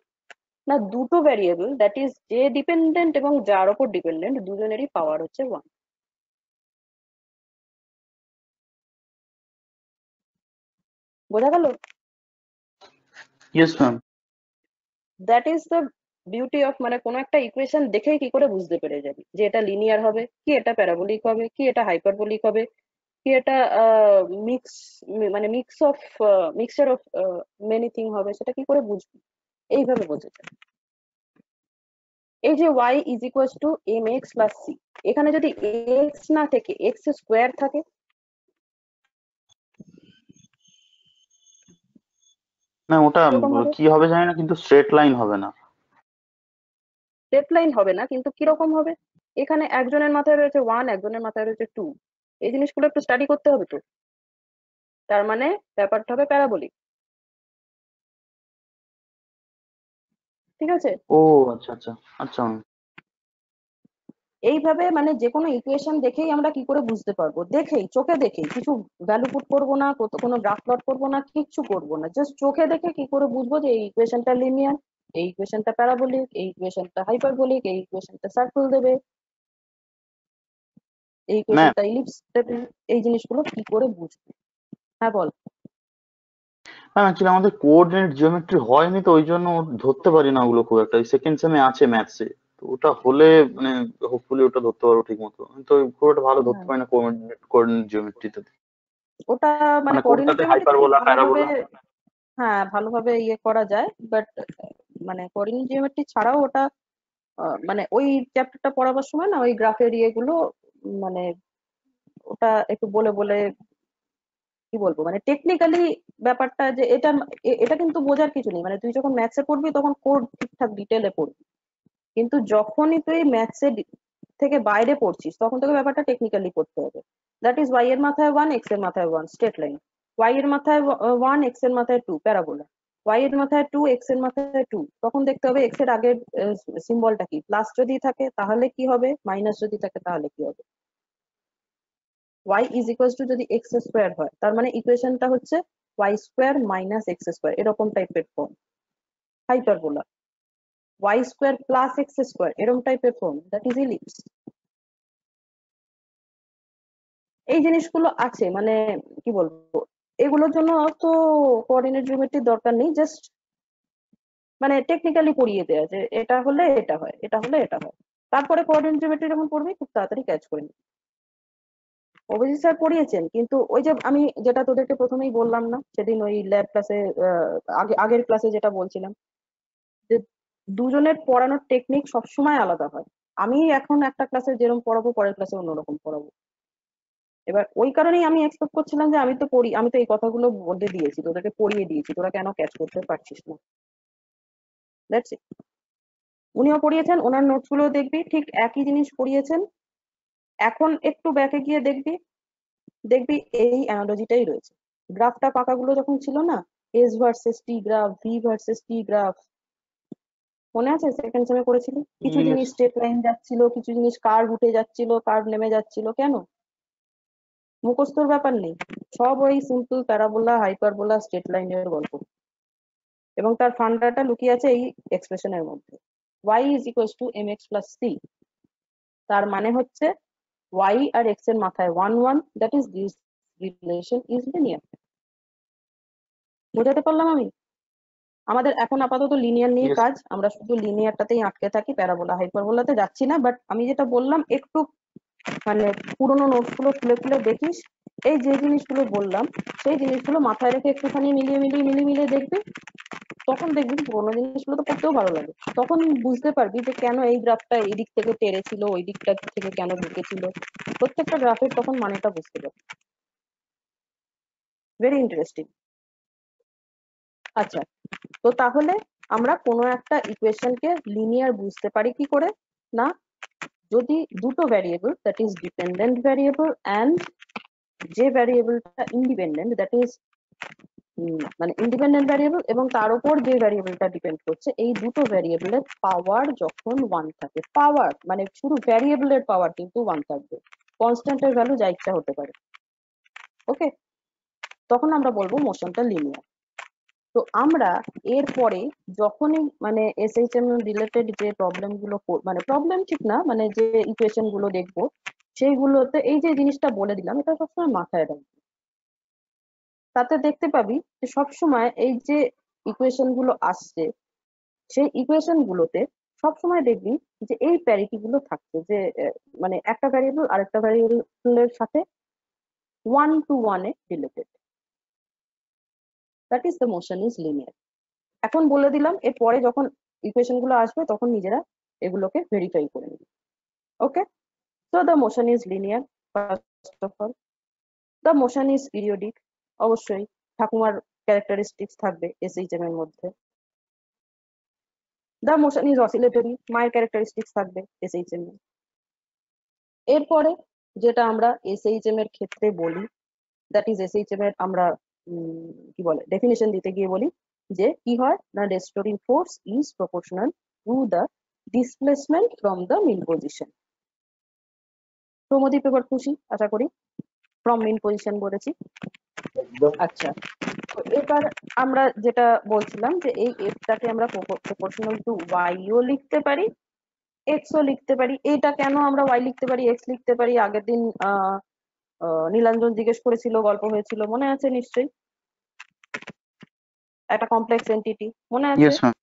না, দুটো ভ্যারিয়েবল দ্যাট ইজ যে ডিপেন্ডেন্ট এবং যার উপর ডিপেন্ডেন্ট দুজনেরই পাওয়ার হচ্ছে 1। বোঝা গেল? yes ma'am that is the beauty of, মানে কোনো একটা ইকুয়েশন দেখেই কি করে বুঝতে পেরে যাবি যে এটা লিনিয়ার হবে, কি এটা প্যারাবোলিক হবে, কি এটা হাইপারবোলিক হবে, কি এটা মিক্স মানে মিক্সচার অফ মেনি থিং হবে, সেটা কি করে বুঝবি? এইভাবে বোঝা যায়। এই যে y is equal two mx plus c, এখানে যদি x না থেকে x স্কোয়ার থাকে, না ওটা কিরকম হবে? কি হবে জানি না, কিন্তু স্ট্রেট লাইন হবে না। স্ট্রেট লাইন হবে না, কিন্তু কিরকম হবে? এখানে একজনের মাথায় রয়েছে 1, একজনের মাথায় রয়েছে 2, এই জিনিসগুলো একটু স্টাডি করতে হবে তো। তার মানে ব্যাপারটা হবে প্যারাবোলিক। ঠিক আছে, ও আচ্ছা আচ্ছা আচ্ছা ma'am। এইভাবে মানে যে কোনো ইকুয়েশন দেখেই আমরা কি করে বুঝতে পারবো, দেখেই চোখে দেখেই, কিছু ভ্যালু পুট করবো না, কোনো গ্রাফ প্লট করবো না, কিচ্ছু করবো না, জাস্ট চোখে দেখে কি করে বুঝবো যে এই ইকুয়েশনটা লিনিয়ার, এই ইকুয়েশনটা প্যারাবোলিক, এই ইকুয়েশনটা হাইপারবোলিক, এই ইকুয়েশনটা সার্কেল দেবে, এই ম্যাম ইকুয়েশনটা ইলিপস দেবে, এই জিনিসগুলো কি করে বুঝবো? হ্যাঁ বল। অ্যাকচুয়ালি আমাদের কোঅর্ডিনেট জিওমেট্রি হয়নি, তো ওই জন্য ধরতে পারি না ওগুলো খুব একটা। সেকেন্ড সেমে আছে ম্যাথসে, তো ওটা হলে মানে হোপফুলি ওটা ধরতে পারবো ঠিক মতো। তো খুব একটা ভালো ধরতে পারি না কোঅর্ডিনেট জিওমেট্রিতে, ওটা মানে মানে কোঅর্ডিনেট কোনটাতে জিওমেট্রি খুব হাইপারবোলা ভালোভাবে, প্যারাবোলা। হ্যাঁ ভালোভাবে ইয়ে করা যায়, বাট মানে কোঅর্ডিনেট জিওমেট্রি ছাড়াও ওটা মানে ওই চ্যাপ্টারটা পড়াবার সময় না ওই গ্রাফের ইয়েগুলো মানে ওটা একটু বলে বলে কি বলবো, মানে টেকনিক্যালি ব্যাপারটা যে এটা এটা কিন্তু বোঝার কিছু নেই, মানে তুই যখন ম্যাথসে পড়বি তখন কোড ঠিকঠাক ডিটেলে পড়বি, কিন্তু যখনই তুই ম্যাথসে থেকে বাইরে পড়ছিস তখন তোকে ব্যাপারটা টেকনিক্যালি পড়তে হবে। দ্যাট ইজ y এর মাথায় 1, x এর মাথায় 1 স্ট্রেট লাইন, y এর মাথায় 1, x এর মাথায় 2 প্যারাবোলা, y এর মাথায় 2, x এর মাথায় 2, তখন দেখতে হবে x এর আগের সিম্বলটা কি, প্লাস যদি থাকে তাহলে কি হবে, মাইনাস যদি থাকে তাহলে কি হবে। y ইজ ইকুয়াল টু যদি x স্কোয়ার হয় তার মানে ইকুয়েশনটা হচ্ছে y square minus x square এরকম টাইপের form, hyperbola. y square plus x square এরকম টাইপের ফর্ম, দ্যাট ইজ ইলিপস। এই জিনিসগুলো আছে, মানে কি বলবো, এগুলোর জন্য তো কোঅর্ডিনেট জিওমেট্রির দরকার নেই, জাস্ট মানে টেকনিক্যালি পড়িয়ে দেয়া যে এটা হলে এটা হয়, এটা হলে এটা হয়। তারপরে কোঅর্ডিনেট জিওমেট্রি যখন পড়বি খুব তাড়াতাড়ি ক্যাচ করে নিবি। অভিজিৎ স্যার পড়িয়েছেন, কিন্তু ওই যে আমি যেটা তোদেরকে প্রথমেই বললাম না সেদিন ওই ল্যাব ক্লাসে, আগের ক্লাসে যেটা বলছিলাম, যে দুজনের পড়ানোর টেকনিক সবসময় আলাদা হয়। আমি এখন একটা ক্লাসে যেরকম পড়াবো পরের ক্লাসে অন্যরকম পড়াবো। এবার ওই কারণেই আমি এক্সপেক্ট করছিলাম যে আমি তো এই কথাগুলো বলে দিয়েছি, তোদেরকে পড়িয়ে দিয়েছি, তোরা কেন ক্যাচ করতে পারছিস না। That's it. উনিও পড়িয়েছেন, ওনার নোটস গুলো দেখবি, ঠিক একই জিনিস পড়িয়েছেন। এখন একটু ব্যাকে গিয়ে দেখবি এই অ্যানালজিটাই রয়েছে। গ্রাফটা পাকাগুলো যখন ছিল না, এস ভার্সেস টি গ্রাফ, ভি ভার্সেস টি গ্রাফ, মনে আছে সেকেন্ড সেমে করেছিলি? কিছু জিনিস স্ট্রেট লাইন যাচ্ছিল, কিছু জিনিস কার্ভ উঠে যাচ্ছিল, কার্ভ নেমে যাচ্ছিল, কেন? মুখস্থর ব্যাপার নেই, সব ওই সিম্পল প্যারাবোলা, হাইপারবোলা, স্ট্রেট লাইনের গল্প, এবং তার ফান্ডাটা লুকিয়ে আছে এই এক্সপ্রেশনের মধ্যে। y is equals to mx plus c, তার মানে হচ্ছে y আর x এর মাথায় 1 1, that is this relation is linear। বোঝাতে পারলাম আমি? আমাদের এখন আপাতত লিনিয়ার নিয়ে Yes. কাজ, আমরা শুধু লিনিয়ারটাতেই আটকে থাকি, প্যারাবোলা হাইপারবোলাতে যাচ্ছি না। বাট আমি যেটা বললাম, একটু মানে পুরোনো নোটস গুলো খুলে খুলে দেখিস, এই যে জিনিসগুলো বললাম সেই জিনিসগুলো মাথায় রেখে একটুখানি মিলিয়ে দেখবি, তখন দেখবি পুরোনো জিনিসগুলো তো পড়তেও ভালো লাগে। তখন বুঝতে পারবি যে কেন এই গ্রাফটা এই দিক থেকে টেরে ছিল, ওই দিকটা থেকে কেন ঢুকেছিল, প্রত্যেকটা গ্রাফের তখন মানেটা বুঝতে পারবি। Very interesting. আচ্ছা, তো তাহলে আমরা কোনো একটা ইকুয়েশনকে লিনিয়ার বুঝতে পারি কি করে? না, যদি দুটো variable, that is dependent variable, and যে ভ্যারিয়েবলটা ইন্ডিপেন্ডেন্ট, দ্যাট ইজ মানে ইন্ডিপেন্ডেন্ট ভ্যারিয়েবল, এবং তার উপর যে ভ্যারিয়েবলটা ডিপেন্ড করছে, এই দুটো ভ্যারিয়েবলের পাওয়ার যখন 1 থাকে, পাওয়ার মানে শুধু ভ্যারিয়েবলের পাওয়ার কিন্তু 1 থাকবে, কনস্ট্যান্টের ভ্যালু যা ইচ্ছা হতে পারে, ওকে, তখন আমরা বলবো মোশনটা লিনিয়ার। তো আমরা এরপরে যখনই মানে এসএইচএম রিলেটেড যে প্রবলেম গুলো, মানে প্রবলেম ঠিক না, মানে যে ইকুয়েশন গুলো দেখবো, সেইগুলোতে এই যে জিনিসটা বলে দিলাম এটা সবসময় মাথায় রাখবি। তাতে দেখতে পাবি যে সবসময় এই যে ইকুয়েশন গুলো আসছে, সেই ইকুয়েশন গুলোতে সবসময় দেখবি যে এই প্যারিটি গুলো থাকছে, যে মানে একটা ভ্যারিয়েবল আরেকটা ভ্যারিয়েবলের সাথে 1 to 1 A related, that is the motion is linear. এখন বলে দিলাম, এর পরে যখন ইকুয়েশন গুলো আসবে তখন নিজেরা এগুলোকে ভেরিফাই করে নিবি, okay. So the motion is linear, first of all. The motion is periodic, অবশ্যই ঠাকুমার ক্যারেক্টারিস্টিক্স থাকবে এসএইচএম এর মধ্যে। দ্য মোশন ইজ অসিলেটরি, মায়ের ক্যারেক্টারিস্টিক্স থাকবে এসএইচএম এ। এরপরে যেটা আমরা এসএইচএম এর ক্ষেত্রে বলি, দ্যাট ইজ এসএইচএম এর আমরা কি বলে ডেফিনেশন দিতে গিয়ে বলি যে কি হয় না, restoring force is proportional to the displacement from the mean position. Pramodip এবার খুশি আশা করি, ফ্রম মিন পজিশন বলেছি। একদম। আচ্ছা, তো এবার আমরা যেটা বলছিলাম যে এই এফটাকে আমরা প্রপোর্শনাল টু ওয়াইও লিখতে পারি, এক্সও লিখতে পারি। এটা কেন আমরা ওয়াই লিখতে পারি, এক্স লিখতে পারি, আগের দিন নীলাঞ্জন জিজ্ঞেস করেছিল, গল্প হয়েছিল, মনে আছে নিশ্চয়ই? একটা কমপ্লেক্স এন্টিটি মনে আছে? Yes, ma'am.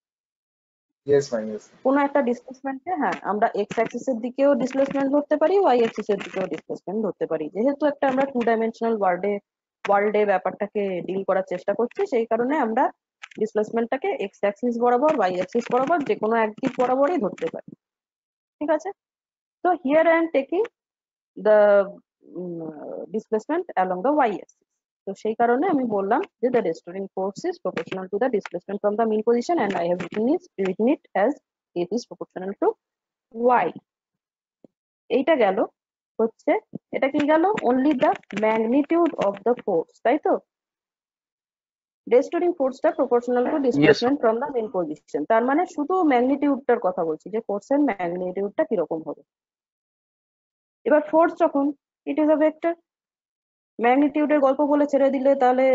Yes ma'am, yes. কোনো একটা ডিসপ্লেসমেন্টকে, হ্যাঁ, আমরা এক্স অ্যাক্সিস এর দিকেও ডিসপ্লেসমেন্ট ধরতে পারি, ওয়াই অ্যাক্সিস এর দিকেও ডিসপ্লেসমেন্ট ধরতে পারি। যেহেতু একটা আমরা 2 ডাইমেনশনাল ওয়ার্ল্ডে ব্যাপারটাকে ডিল করার চেষ্টা করছি, সেই কারণে আমরা ডিসপ্লেসমেন্টটাকে এক্স অ্যাক্সিস বরাবর, ওয়াই অ্যাক্সিস বরাবর, যে কোনো একদিক বরাবরই ধরতে পারি, ঠিক আছে? তো here I am taking the displacement along the Y axis. তো সেই কারণে আমি বললাম যে the restoring force is proportional to the displacement from the mean position, and I have written it as F is proportional to Y. এইটা গেল হচ্ছে, এটা কি গেল, only the magnitude of the force, তাই তো? restoring forceটা proportional to displacement from the mean position, তার মানে শুধু ম্যাগনিটিউডটার কথা বলছি, যে ফোর্সের ম্যাগনিটিউডটা কিরকম হবে। এবার ফোর্স যখন, it is a vector, ম্যাগনিটিউডের গল্প বলে ছেড়ে দিলে তাহলে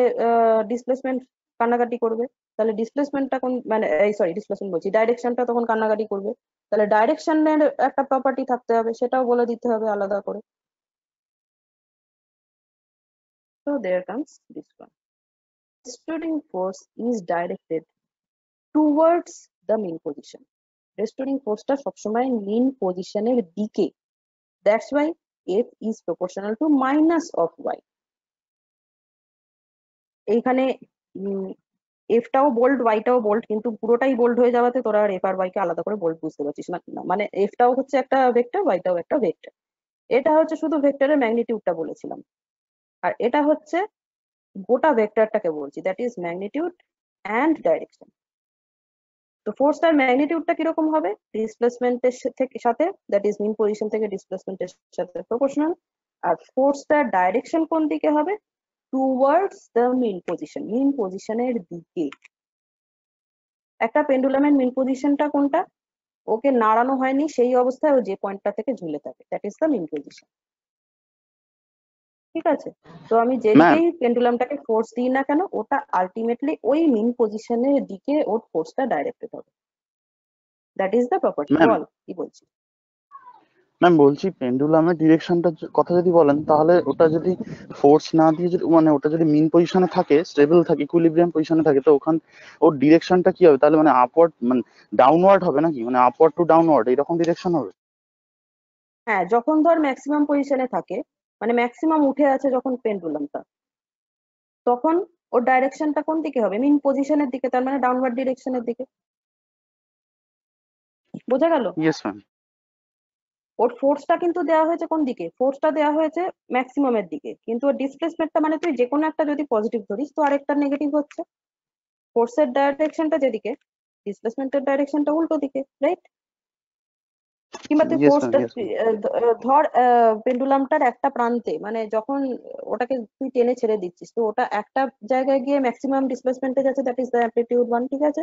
ডিসপ্লেসমেন্ট কান্নাকাটি করবে। তাহলে ডিসপ্লেসমেন্টটা কোন মানে সরি ডিসপ্লেসমেন্ট বলছি, ডাইরেকশনটা তখন কান্নাকাটি করবে। তাহলে ডাইরেকশনের একটা প্রপার্টি থাকতে হবে, সেটাও বলে দিতে হবে আলাদা করে। So there comes this one. Restoring force is directed towards the mean position. Restoring forceটা সবসময় mean positionের দিকে। That's why F is proportional to minus of y. এইখানে এফটাও বোল্ড ওয়াইটাও বোল্ড, কিন্তু পুরোটাই বোল্ড হয়ে যাওয়াতে তোরা আর এফ আর ওয়াই কে আলাদা করে বোল্ড বুঝতে পারছিস না। মানে এফটাও হচ্ছে একটা ভেক্টর, ওয়াইটাও একটা ভেক্টর। এটা হচ্ছে শুধু ভেক্টরের ম্যাগনিটিউডটা বলেছিলাম, আর এটা হচ্ছে গোটা ভেক্টরটাকে বলছি, that is magnitude and direction. তো ফোর্সটার ম্যাগনিটিউডটা কিরকম হবে? ডিসপ্লেসমেন্টের সাথে, দ্যাট ইজ মিন পজিশন থেকে ডিসপ্লেসমেন্টের সাথে প্রপোর্শনাল। আর ফোর্সটার ডাইরেকশন কোন দিকে হবে? টুয়ার্ডস দ্য মিন পজিশন, মিন পজিশনের দিকে। একটা পেন্ডুলামের মিন পজিশনটা কোনটা? ওকে নাড়ানো হয়নি, সেই অবস্থায় ও যে পয়েন্টটা থেকে ঝুলে থাকে, that is the mean position. ঠিক আছে, তো আমি যেদিকেই পেন্ডুলামটাকে ফোর্স দিই না কেন, ওটা আলটিমেটলি ওই মিন পজিশনের দিকে ওর ফোর্সটা ডাইরেক্টেড হবে। That is the property. Ma'am বল কি বলছি? ম্যাম বলছি পেন্ডুলামের ডিরেকশনটা কথা যদি বলেন, তাহলে ওটা যদি ফোর্স না দিয়ে যদি মানে ওটা যদি মিন পজিশনে থাকে, স্টেবল থাকে, ইকুইলিব্রিয়াম পজিশনে থাকে, তো ওখান ওর ডিরেকশনটা কি হবে তাহলে? মানে আপওয়ার্ড মানে ডাউনওয়ার্ড হবে নাকি? মানে আপওয়ার্ড টু ডাউনওয়ার্ড এরকম ডিরেকশন হবে? হ্যাঁ, যখন ধর ম্যাক্সিমাম পজিশনে থাকে, মানে ম্যাক্সিমাম উঠে আছে যখন পেন্ডুলামটা, তখন ওর ডাইরেকশনটা কোন দিকে হবে? মিন পজিশনের দিকে, তার মানে ডাউনওয়ার্ড ডিরেকশনের দিকে। বোঝা গেল? Yes ma'am. ওর ফোর্সটা কিন্তু দেওয়া হয়েছে কোন দিকে? ফোর্সটা দেওয়া হয়েছে ম্যাক্সিমামের দিকে, কিন্তু ওর ডিসপ্লেসমেন্টটা মানে তুই যে কোনো একটা যদি পজিটিভ ধরিস তো আরেকটা নেগেটিভ হচ্ছে। ফোর্সের ডাইরেকশনটা যেদিকে, ডিসপ্লেসমেন্টের ডাইরেকশনটা উল্টো দিকে, রাইট? কিংবা তুই ইয়েস ম্যাম। ফোর্সটা ইয়েস ম্যাম। ধর পেন্ডুলামটার একটা প্রান্তে, মানে যখন ওটাকে তুই টেনে ছেড়ে দিচ্ছিস, তো ওটা একটা জায়গায় গিয়ে ম্যাক্সিমাম ডিসপ্লেসমেন্টে যাচ্ছে, দ্যাট ইজ দ্য অ্যামপ্লিটিউড 1, ঠিক আছে?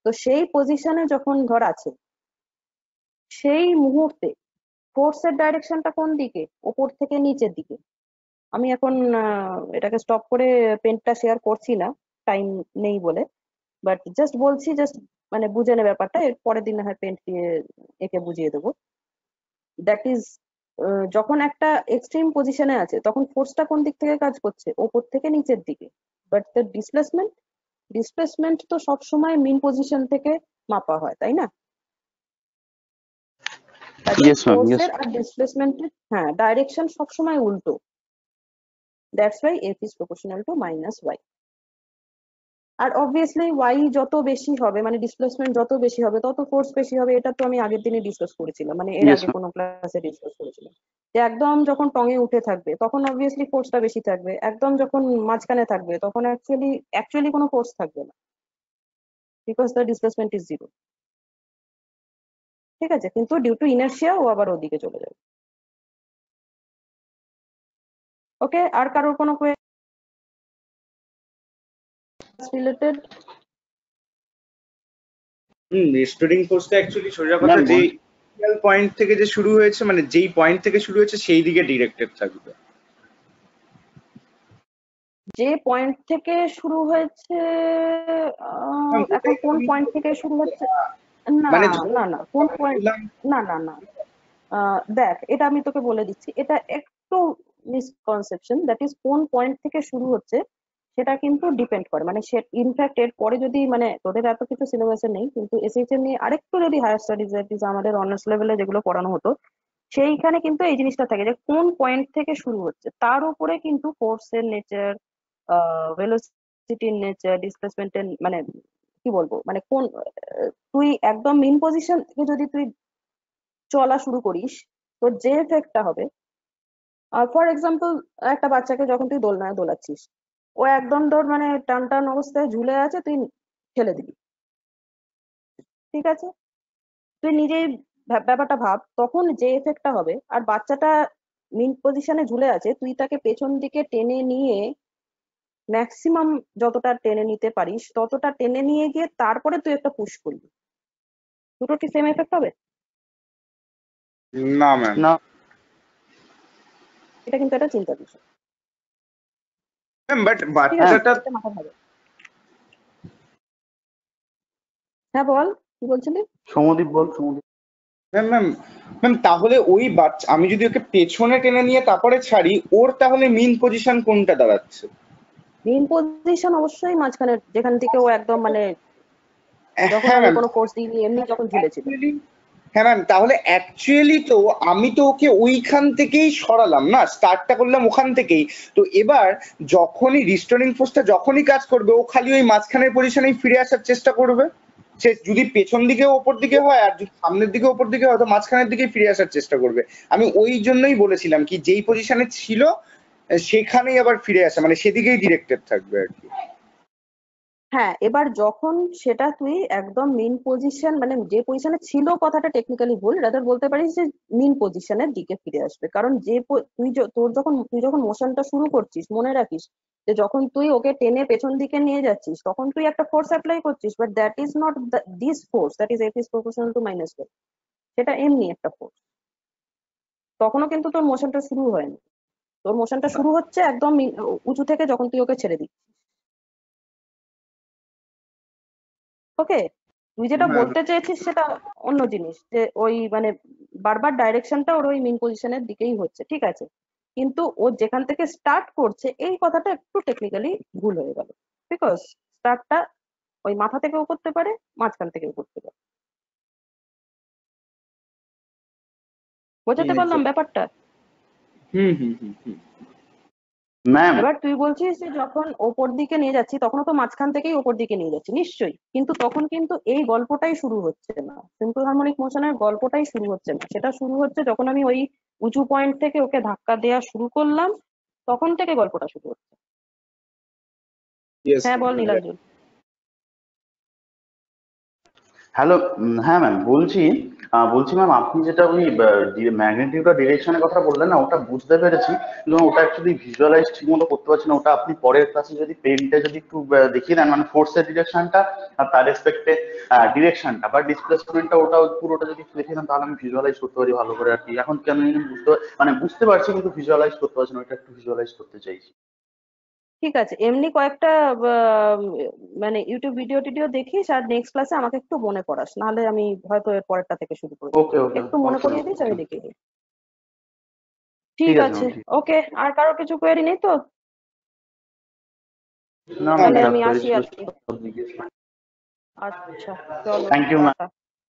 তো সেই পজিশনে যখন ধর আছে, সেই মুহূর্তে ফোর্সের ডাইরেকশনটা কোন দিকে? ওপর থেকে নিচের দিকে। আমি এখন এটাকে স্টপ করে পেনটা শেয়ার করছি না, টাইম নেই বলে, বাট জাস্ট বলছি, জাস্ট মানে বুঝে নে ব্যাপারটা, এর পরের দিন না হয় পেন্ট দিয়ে একে বুঝিয়ে দেবো। দ্যাট ইজ যখন একটা এক্সট্রিম পজিশনে আছে, তখন ফোর্সটা কোন দিক থেকে কাজ করছে? ওপর থেকে নিচের দিকে। বাট দ্য ডিসপ্লেসমেন্ট তো সবসময় মিন পজিশন থেকে মাপা হয়, তাই না? কাজে ইয়েস ম্যাম। ইয়েস। ফোর্সের আর ডিসপ্লেসমেন্টের হ্যাঁ ডাইরেকশন সবসময় উল্টো। That's why F is proportional to minus Y. আর অবভিয়াসলি ওয়াই যত বেশি হবে, মানে ডিসপ্লেসমেন্ট যত বেশি হবে, তত ফোর্স বেশি হবে। এটা তো আমি আগের দিনে ডিসকাস করেছিলাম, মানে এর ইয়েস আগে ম্যাম। কোনো ক্লাসে ডিসকাস করেছিলাম যে একদম যখন টঙে উঠে থাকবে তখন অবভিয়াসলি ফোর্সটা বেশি থাকবে, একদম যখন মাঝখানে থাকবে তখন অ্যাকচুয়ালি কোনো ফোর্স থাকবে না, because the displacement is zero. ঠিক আছে, কিন্তু ডিউ টু ইনার্শিয়া ও আবার ওদিকে চলে যাবে। ওকে, আর কারোর কোনো রিলেটেড? রেস্টোরিং ফোর্সটা অ্যাকচুয়ালি সোজা কথা ম্যাম যে ইনিশিয়াল পয়েন্ট থেকে যে শুরু হয়েছে, মানে যেই পয়েন্ট থেকে শুরু হয়েছে সেই দিকে ডিরেক্টেড থাকবে। যে পয়েন্ট থেকে শুরু হয়েছে, এখন কোন পয়েন্ট থেকে শুরু হচ্ছে? না মানে না না, কোন পয়েন্ট? ধরলাম না না না, দেখ এটা আমি তোকে বলে দিচ্ছি, এটা একটু মিসকনসেপশন। দ্যাট ইজ কোন পয়েন্ট থেকে শুরু হচ্ছে সেটা কিন্তু ডিপেন্ড করে, মানে সে ইনফ্যাক্ট এর পরে যদি, মানে তোদের এত কিছু সিলেবাসে নেই, কিন্তু এসএইচএম নিয়ে আরেকটু যদি হায়ার স্টাডিজ, দ্যাট ইজ আমাদের অনার্স লেভেলে যেগুলো পড়ানো হতো, সেইখানে কিন্তু এই জিনিসটা থাকে যে কোন পয়েন্ট থেকে শুরু হচ্ছে, তার উপরে কিন্তু ফোর্সের নেচার, ভেলোসিটির নেচার, ডিসপ্লেসমেন্টের মানে কি বলবো, মানে কোন তুই একদম মিন পজিশন থেকে যদি তুই চলা শুরু করিস, তো যে এফেক্টটা হবে, ফর এক্সাম্পল একটা বাচ্চাকে যখন তুই দোলনায় দোলাচ্ছিস, ও একদম ধর মানে টান টান অবস্থায় ঝুলে আছে, তুই ঠেলে দিবি, ঠিক আছে? তুই নিজেই ব্যাপারটা ভাব, তখন যে এফেক্টটা হবে, আর বাচ্চাটা মিন পজিশনে ঝুলে আছে, তুই তাকে পেছন দিকে টেনে নিয়ে ম্যাক্সিমাম যতটা টেনে নিতে পারিস ততটা টেনে নিয়ে গিয়ে তারপরে তুই একটা পুশ করবি, দুটো কি সেম এফেক্ট হবে? না ম্যাম। না। এটা কিন্তু একটা চিন্তার বিষয়। ম্যাম বাট ঠিক আছে, বাচ্চাটা এটা মাথায় থাকবে। হ্যাঁ বল, কি বলছিলি? সৌমদীপ বল, সৌমদীপ। ম্যাম ম্যাম ম্যাম তাহলে ওই বাচ্চা আমি যদি ওকে পেছনে টেনে নিয়ে তারপরে ছাড়ি, ওর তাহলে মিন পজিশন কোনটা দাঁড়াচ্ছে? মেইন পজিশন অবশ্যই মাঝখানে, যেখান থেকে ও একদম মানে যখন হ্যাঁ আমি ম্যাম কোনো ফোর্স দিইনি, এমনি যখন ঝুলেছিল। হ্যাঁ ম্যাম তাহলে অ্যাকচুয়ালি তো আমি তো ওকে ওইখান থেকেই সরালাম না, স্টার্টটা করলাম ওখান থেকেই। তো এবার যখনই রিস্টোরিং ফোর্সটা যখনই কাজ করবে, ও খালি ওই মাঝখানের পজিশনেই ফিরে আসার চেষ্টা করবে। সে যদি পেছন দিকে ওপর দিকে হয় আর যদি সামনের দিকে ওপর দিকে হয়, তো মাঝখানের দিকেই ফিরে আসার চেষ্টা করবে। আমি ওই জন্যই বলেছিলাম কি যেই পজিশনে ছিল সেখানেই আবার ফিরে আসা, মানে সেদিকেই ডিরেক্টেড থাকবে আর কি। হ্যাঁ, এবার যখন সেটা তুই একদম মেইন পজিশন, মানে যে পজিশনে ছিল, কথাটা টেকনিক্যালি ভুল, রাদার বলতে পারিস যে মেইন পজিশনের দিকে ফিরে আসবে। কারণ তুই যখন মোশনটা শুরু করছিস, মনে রাখিস যে যখন তুই ওকে টেনে পেছন দিকে নিয়ে যাচ্ছিস, তখন তুই একটা ফোর্স অ্যাপ্লাই করছিস, but that is not this force, that is F is proportional to minus one. সেটা এমনি একটা ফোর্স। তখনও কিন্তু তোর মোশনটা শুরু হয়নি, তোর মোশনটা শুরু হচ্ছে একদম উঁচু থেকে, যখন তুই ওকে ছেড়ে দিচ্ছিস। ওকে, তুই যেটা হ্যাঁ বলতে চেয়েছিস সেটা অন্য জিনিস, যে ওই মানে বারবার ডাইরেকশনটা ওর ওই মেন পজিশনের দিকেই হচ্ছে, ঠিক আছে, কিন্তু ও যেখান থেকে স্টার্ট করছে এই কথাটা একটু টেকনিক্যালি ভুল হয়ে গেল। বিকজ স্টার্টটা ওই মাথা থেকেও করতে পারে, মাঝখান থেকেও করতে পারে। বোঝাতে পারলাম ব্যাপারটা? হুম হুম হুম হুম ম্যাম, এবার তুই বলছিস যে যখন ওপর দিকে নিয়ে যাচ্ছি, তখনও তো মাঝখান থেকেই ওপর দিকে নিয়ে যাচ্ছি, নিশ্চয়ই, কিন্তু তখন কিন্তু এই গল্পটাই শুরু হচ্ছে না, সিম্পল হারমোনিক মোশনের গল্পটাই শুরু হচ্ছে না। সেটা শুরু হচ্ছে যখন আমি ওই উঁচু পয়েন্ট থেকে ওকে ধাক্কা দেওয়া শুরু করলাম, তখন থেকে গল্পটা শুরু হচ্ছে। ইয়েস হ্যাঁ বল ম্যাম। নীলাঞ্জন। হ্যালো। হ্যাঁ ম্যাম, বলছি ম্যাম, আপনি যেটা ওই ম্যাগনিটিউড আর ডিরেকশনের কথা বললেন না, ওটা বুঝতে পেরেছি, কিন্তু ওটা অ্যাকচুয়ালি ভিজুয়ালাইজ ঠিক মতো করতে পারছি না। ওটা আপনি পরের ক্লাসে যদি পেনটা যদি একটু দেখিয়ে দেন, মানে ফোর্সের ডিরেকশনটা আর তার রেসপেক্টে ডিরেকশনটা বা ডিসপ্লেসমেন্টটা, ওটা পুরোটা যদি একটু দেখিয়ে দেন, তাহলে আমি ভিজুয়ালাইজ করতে পারি ভালো করে আর কি। এখন কেন জানি বুঝতে পারছি, কিন্তু ভিজুয়ালাইজ করতে পারছি না, ওটা একটু ভিজুয়ালাইজ করতে চাইছি। ঠিক আছে, এমনি কয়েকটা আহ, মানে ইউটিউব ভিডিও টিডিও দেখিস, আর নেক্সট ক্লাসে আমাকে একটু মনে করাস, নাহলে আমি হয়তো এর পরেরটা থেকে শুরু করে দিই। ওকে ওকে একটু মনে ওকে করিয়ে দিস, আমি দেখিয়ে দিই। ঠিক ঠিক আছে আছে, ম্যাম, ঠিক। ওকে। আর কারোর কিছু কোয়েরি নেই তো? না ম্যাম, তাহলে যা আমি কোয়েরি আসি ছিল আজকে। সব জিজ্ঞেস। আচ্ছা, চলো, থ্যাংক ইউ ম্যাম। টাটা।